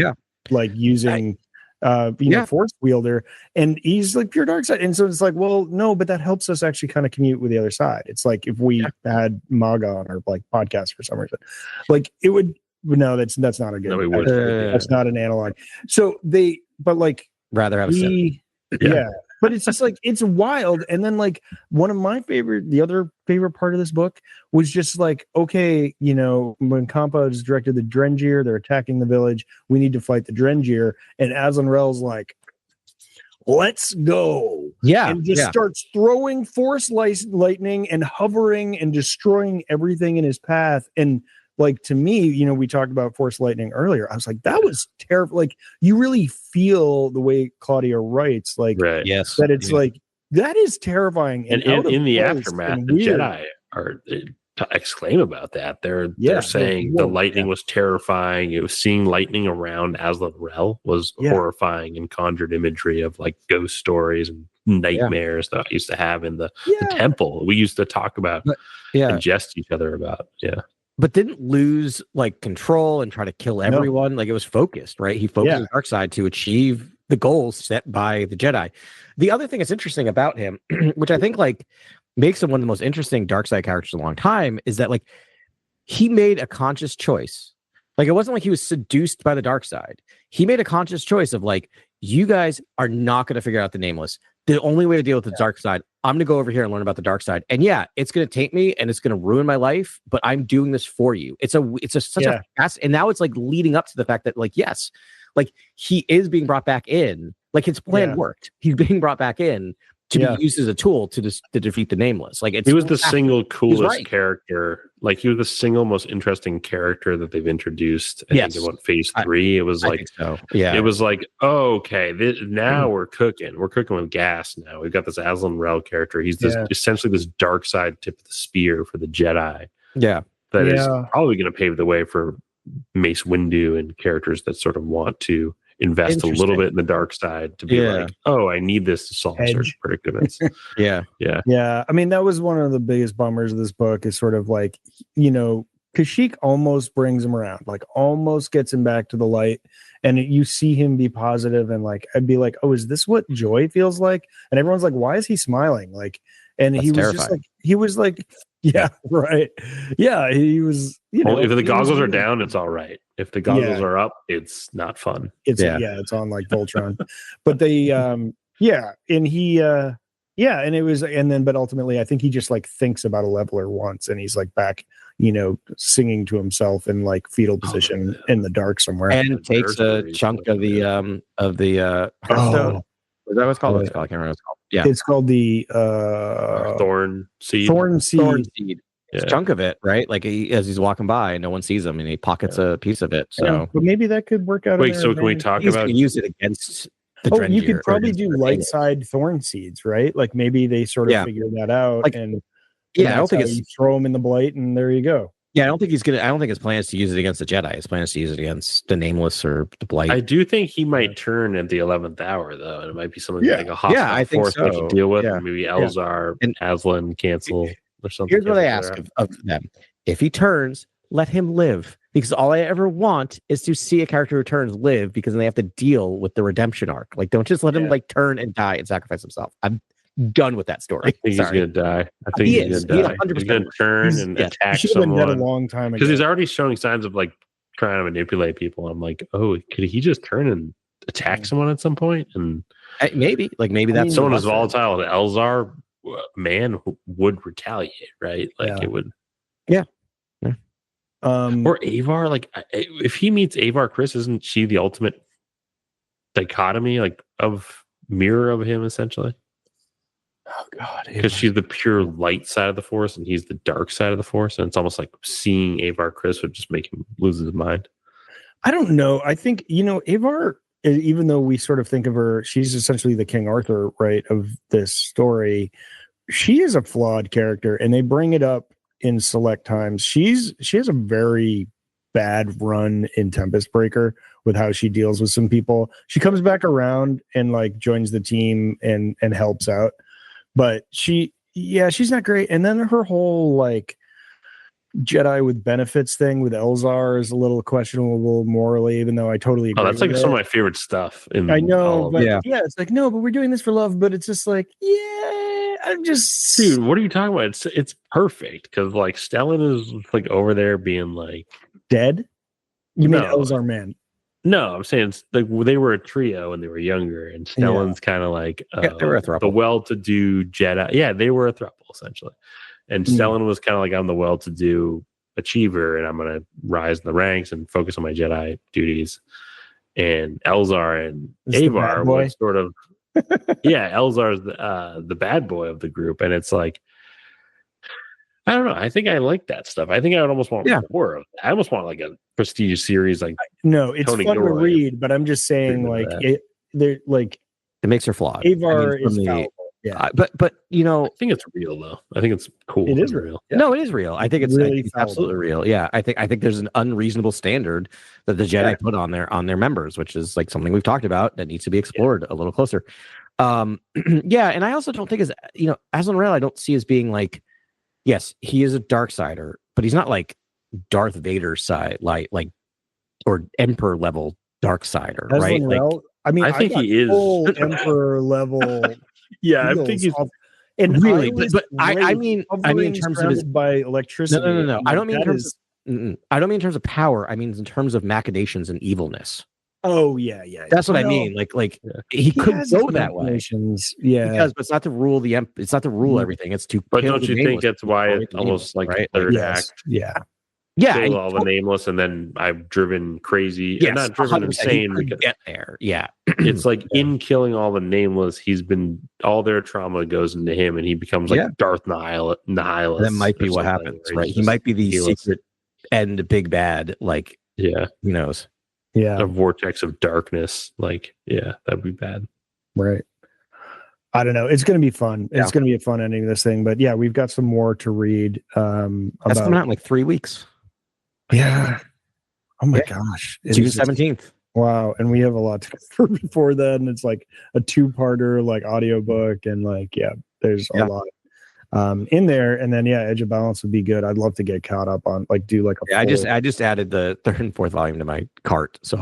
A: like using force wielder, and he's like pure dark side. And so it's like, well, no, but that helps us actually kind of commute with the other side. It's like if we had Maga on our like podcast for some reason, like it would. No, that's not a good. No, that's not an analog. So but like
C: rather have a
A: but it's just like it's wild. And then like one of my the other favorite part of this book was just like, okay, when Kampa has directed the Drengir, they're attacking the village. We need to fight the Drengir, and Aslan Rel's like, let's go. And just starts throwing force lightning and hovering and destroying everything in his path. And like, to me, we talked about force lightning earlier. I was like, that was terrible. Like, you really feel the way Claudia writes, like, that it's like, that is terrifying.
B: And in the aftermath, the Jedi are exclaim about that. They're saying the lightning was terrifying. It was seeing lightning around Aslan Rel was horrifying, and conjured imagery of like ghost stories and nightmares that I used to have in the temple. We used to talk about and jest each other about.
C: But didn't lose like control and try to kill everyone. Like, it was focused, right? He focused on the dark side to achieve the goals set by the Jedi. The other thing that's interesting about him, which I think like makes him one of the most interesting dark side characters in a long time, is that like he made a conscious choice. Like, it wasn't like he was seduced by the dark side. He made a conscious choice of like, you guys are not going to figure out the Nameless. The only way to deal with the dark side, I'm going to go over here and learn about the dark side. And it's going to take me and it's going to ruin my life, but I'm doing this for you. It's such a fast, and now it's like leading up to the fact that like, yes, like he is being brought back in. Like, his plan worked. He's being brought back in to be used as a tool to defeat the Nameless. Like,
B: he was the single coolest character. Like, he was the single most interesting character that they've introduced. I think in phase 3, it was like, it was like, oh, okay, now we're cooking. We're cooking with gas now. We've got this Aslan Rel character. He's essentially this dark side tip of the spear for the Jedi.
C: Yeah.
B: That is probably going to pave the way for Mace Windu and characters that sort of want to invest a little bit in the dark side to be like, oh, I need this to solve certain predicaments.
A: Yeah. I mean, that was one of the biggest bummers of this book, is sort of like, Kashyyyk almost brings him around, like almost gets him back to the light. And you see him be positive, and like, I'd be like, oh, is this what joy feels like? And everyone's like, why is he smiling? Like, and he was terrifying. Just like, he was like, right. Yeah. He was,
B: if the goggles are down, it's all right. If the goggles are up, it's not fun.
A: It's it's on like Voltron. But they and he and it was, and then, but ultimately I think he just like thinks about a leveler once, and he's like back, singing to himself in like fetal position in the dark somewhere,
C: and takes a chunk of the Hearthstone. Is that what it's called? I can't remember what it's called. Yeah,
A: it's called the
B: Thorn Seed.
A: Thorn Seed.
C: It's a chunk of it, right? Like, as he's walking by, no one sees him, and he pockets a piece of it. So,
A: but maybe that could work out.
B: Wait, so can we talk about
C: use it against the Drengir?
A: You could probably do light side thorn seeds, right? Like, maybe they sort of figure that out,
C: like,
A: and
C: I don't think it's,
A: you throw them in the blight, and there you go.
C: Yeah, I don't think his plan is to use it against the Jedi. His plan is to use it against the Nameless or the Blight.
B: I do think he might turn at the 11th hour, though, and it might be something like a hostile force they can deal with. And maybe Elzar and Aslan cancel or something.
C: Here's what I ask of them: if he turns, let him live, because all I ever want is to see a character who turns live, because then they have to deal with the redemption arc. Like, don't just let him like turn and die and sacrifice himself. I'm done with that story.
B: I think he's gonna die. I think he's gonna die. He's gonna turn and attack someone.
A: Been dead a long time ago,
B: because he's already showing signs of like trying to manipulate people. I'm like, oh, could he just turn and attack someone at some point? And
C: maybe that's
B: someone as volatile as Elzar, man, would retaliate, right? Like it would.
C: Yeah.
B: Or Avar, like if he meets Avar Chris, isn't she the ultimate dichotomy, like of mirror of him, essentially?
A: Oh God,
B: because she's the pure light side of the Force and he's the dark side of the Force, and it's almost like seeing Avar Chris would just make him lose his mind.
A: I don't know. I think Avar, even though we sort of think of her, she's essentially the King Arthur, right, of this story. She is a flawed character, and they bring it up in select times. She has a very bad run in Tempest Breaker with how she deals with some people. She comes back around and like joins the team and helps out. But she's not great. And then her whole like Jedi with benefits thing with Elzar is a little questionable morally, even though I totally agree.
B: Oh, that's like some of my favorite stuff.
A: I know, but
C: yeah,
A: it's like, no, but we're doing this for love. But it's just like, yeah, I'm just,
B: dude. What are you talking about? It's perfect because like Stellan is like over there being like
A: dead. You mean
B: No.
A: Elzar Man?
B: No, I'm saying it's like they were a trio when they were younger, and Stellan's kind of like
C: they were a throuple.
B: the well-to-do Jedi. Yeah, they were a throuple essentially, and Stellan was kind of like I'm the well-to-do achiever, and I'm gonna rise in the ranks and focus on my Jedi duties. And Elzar and Avar was sort of Elzar's the bad boy of the group, and it's like I don't know. I think I like that stuff. I think I would almost want more of that. I almost want like a prestige series. Like
A: no, it's Tony fun Gilroy to read, but I'm just saying like it
C: makes her flawed.
A: Avar is fallible.
C: Yeah, but you know,
B: I think it's real though. I think it's cool.
A: It is real.
C: Yeah. No, it is real. I think it's really absolutely real. Yeah, I think there's an unreasonable standard that the Jedi put on their members, which is like something we've talked about that needs to be explored a little closer. And I also don't think Aslan Rael, I don't see as being like, yes, he is a Darksider, but he's not like Darth Vader side, like or Emperor level Darksider, right?
A: Like, I mean, I think he is full Emperor level.
B: Yeah, I think he's
A: and
C: really, but I mean in terms of his
A: by electricity.
C: No. I don't mean in terms of power. I mean in terms of machinations and evilness.
A: Oh yeah.
C: That's what I mean. Like he could go that way.
A: Yeah,
C: because but it's not to rule it's not to rule everything. It's to.
B: But don't you think that's why it's almost like the third act?
A: Yeah.
B: Kill all the nameless, and then I've driven crazy.
C: Yes,
B: not driven insane.
C: Because get there. Yeah,
B: it's like in killing all the nameless, he's been all their trauma goes into him, and he becomes like Darth Nihilus.
C: That might be what happens, right? He might be the secret end big bad. Like, who knows?
A: Yeah,
B: a vortex of darkness. Like, that'd be bad.
A: Right. I don't know. It's going to be fun. It's going to be a fun ending of this thing. But we've got some more to read.
C: That's coming out in like 3 weeks.
A: Yeah. Oh my gosh.
C: June 17th.
A: Wow. And we have a lot to cover before then. It's like a 2-parter, like audiobook, and like, there's a lot in there. And then Edge of Balance would be good. I'd love to get caught up on do like a
C: I just added the 3rd and 4th volume to my cart. So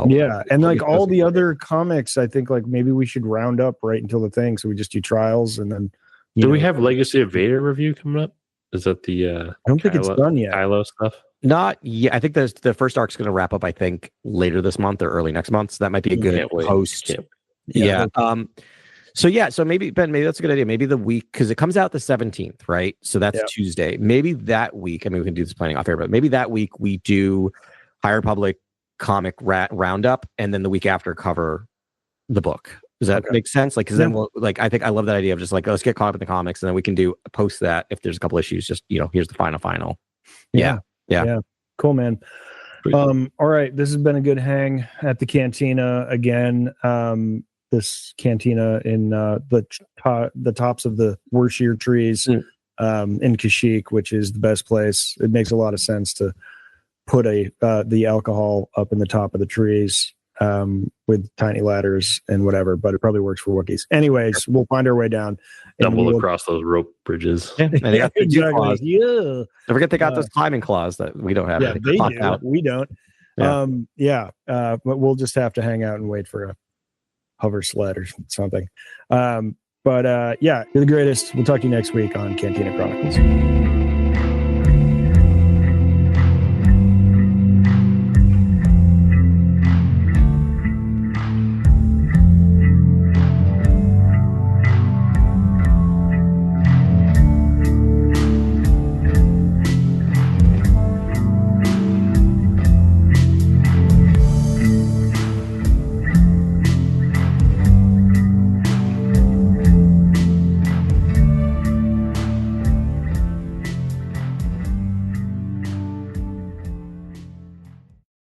A: and like all the other comics, I think like maybe we should round up right until the thing. So we just do trials, and then
B: do we have Legacy of Vader review coming up? Is that the
A: I don't think it's done yet.
B: Kylo stuff?
C: Not yet. I think the first arc's going to wrap up, I think, later this month or early next month. So that might be a good post. So maybe, Ben, maybe that's a good idea. Maybe the week, because it comes out the 17th, right? So that's Tuesday. Maybe that week, I mean, we can do this planning off air, but maybe that week we do High Republic comic roundup, and then the week after cover the book. Does that make sense? Like, because then we'll I think I love that idea of just like, let's get caught up in the comics, and then we can do post that if there's a couple issues, just, here's the final. Yeah.
A: Cool, man. All right. This has been a good hang at the Cantina again. This Cantina in the tops of the Worshyyr trees in Kashyyyk, which is the best place. It makes a lot of sense to put the alcohol up in the top of the trees with tiny ladders and whatever, but it probably works for Wookiees. Anyways, we'll find our way down.
B: Stumble across those rope bridges.
C: And they got the claws. Don't forget they got those climbing claws that we don't have.
A: Yeah, they do. Out. We don't. But we'll just have to hang out and wait for a hover sled or something. You're the greatest. We'll talk to you next week on Cantina Chronicles.